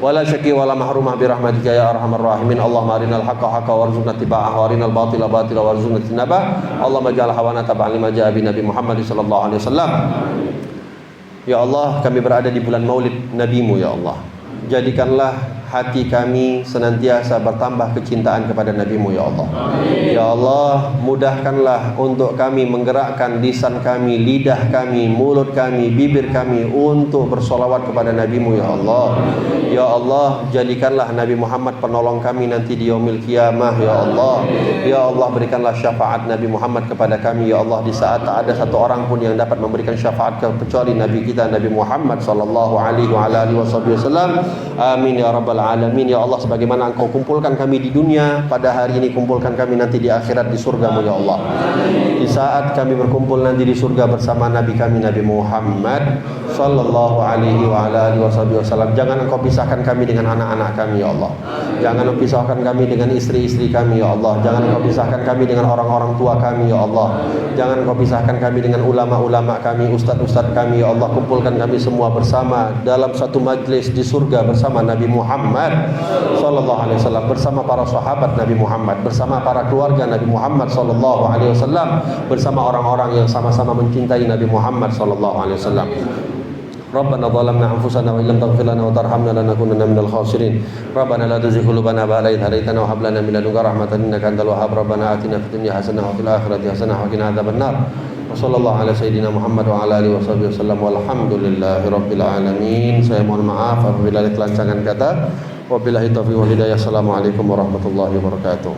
wa la syaqi wa la mahrumah bi rahmatika ya arhamar rahimin. Allahumma arinal haqqa haqqan warzuqna ittiba'ahu wa arinal batila batila warzuqna ijtinabah. Allahumma ja'al hawana tab'an lima ja'a bi Nabi Muhammad sallallahu alaihi wasallam. Ya Allah, kami berada di bulan Maulid Nabimu ya Allah. Jadikanlah hati kami senantiasa bertambah kecintaan kepada Nabi-Mu ya Allah. Ya Allah, mudahkanlah untuk kami menggerakkan lisan kami, lidah kami, mulut kami, bibir kami untuk bersolawat kepada Nabi-Mu ya Allah. Ya Allah, jadikanlah Nabi Muhammad penolong kami nanti di yaumil qiyamah ya Allah. Ya Allah, berikanlah syafaat Nabi Muhammad kepada kami ya Allah, di saat tak ada satu orang pun yang dapat memberikan syafaat kecuali Nabi kita Nabi Muhammad sallallahu alaihi wasallam. Amin ya rabbal alamin. Ya Allah, sebagaimana Engkau kumpulkan kami di dunia pada hari ini, kumpulkan kami nanti di akhirat di surga-Mu ya Allah. Di saat kami berkumpul nanti di surga bersama Nabi kami Nabi Muhammad sallallahu alaihi wasallam, jangan Engkau pisahkan kami dengan anak-anak kami ya Allah. Jangan Engkau pisahkan kami dengan istri-istri kami ya Allah. Jangan Engkau pisahkan kami dengan orang-orang tua kami ya Allah. Jangan Engkau pisahkan kami dengan ulama-ulama kami, ustaz-ustaz kami ya Allah. Kumpulkan kami semua bersama dalam satu majlis di surga bersama Nabi Muhammad sallallahu alaihi wasallam, bersama para sahabat Nabi Muhammad, bersama para keluarga Nabi Muhammad sallallahu alaihi wasallam, bersama orang-orang yang sama-sama mencintai Nabi Muhammad sallallahu alaihi wasallam. Rabbana zalamna anfusana wa illam taghfir lana wa tarhamna lanakunanna minal khasirin. Rabbana la tuzigh qulubana ba'da idh hadaytana wa hab lana min ladunka rahmatan innaka antal wahhab. Rabbana atina fid dunya hasanah wa fil akhirati hasanah wa qina adzabannar. Wa sallallahu ala sayyidina Muhammad wa ala alihi washabihi wasallam walhamdulillahi rabbil alamin. Saya mohon maaf apabila ada kelancangan kata. Wabillahi taufiq wal hidayah. Assalamualaikum warahmatullahi wabarakatuh.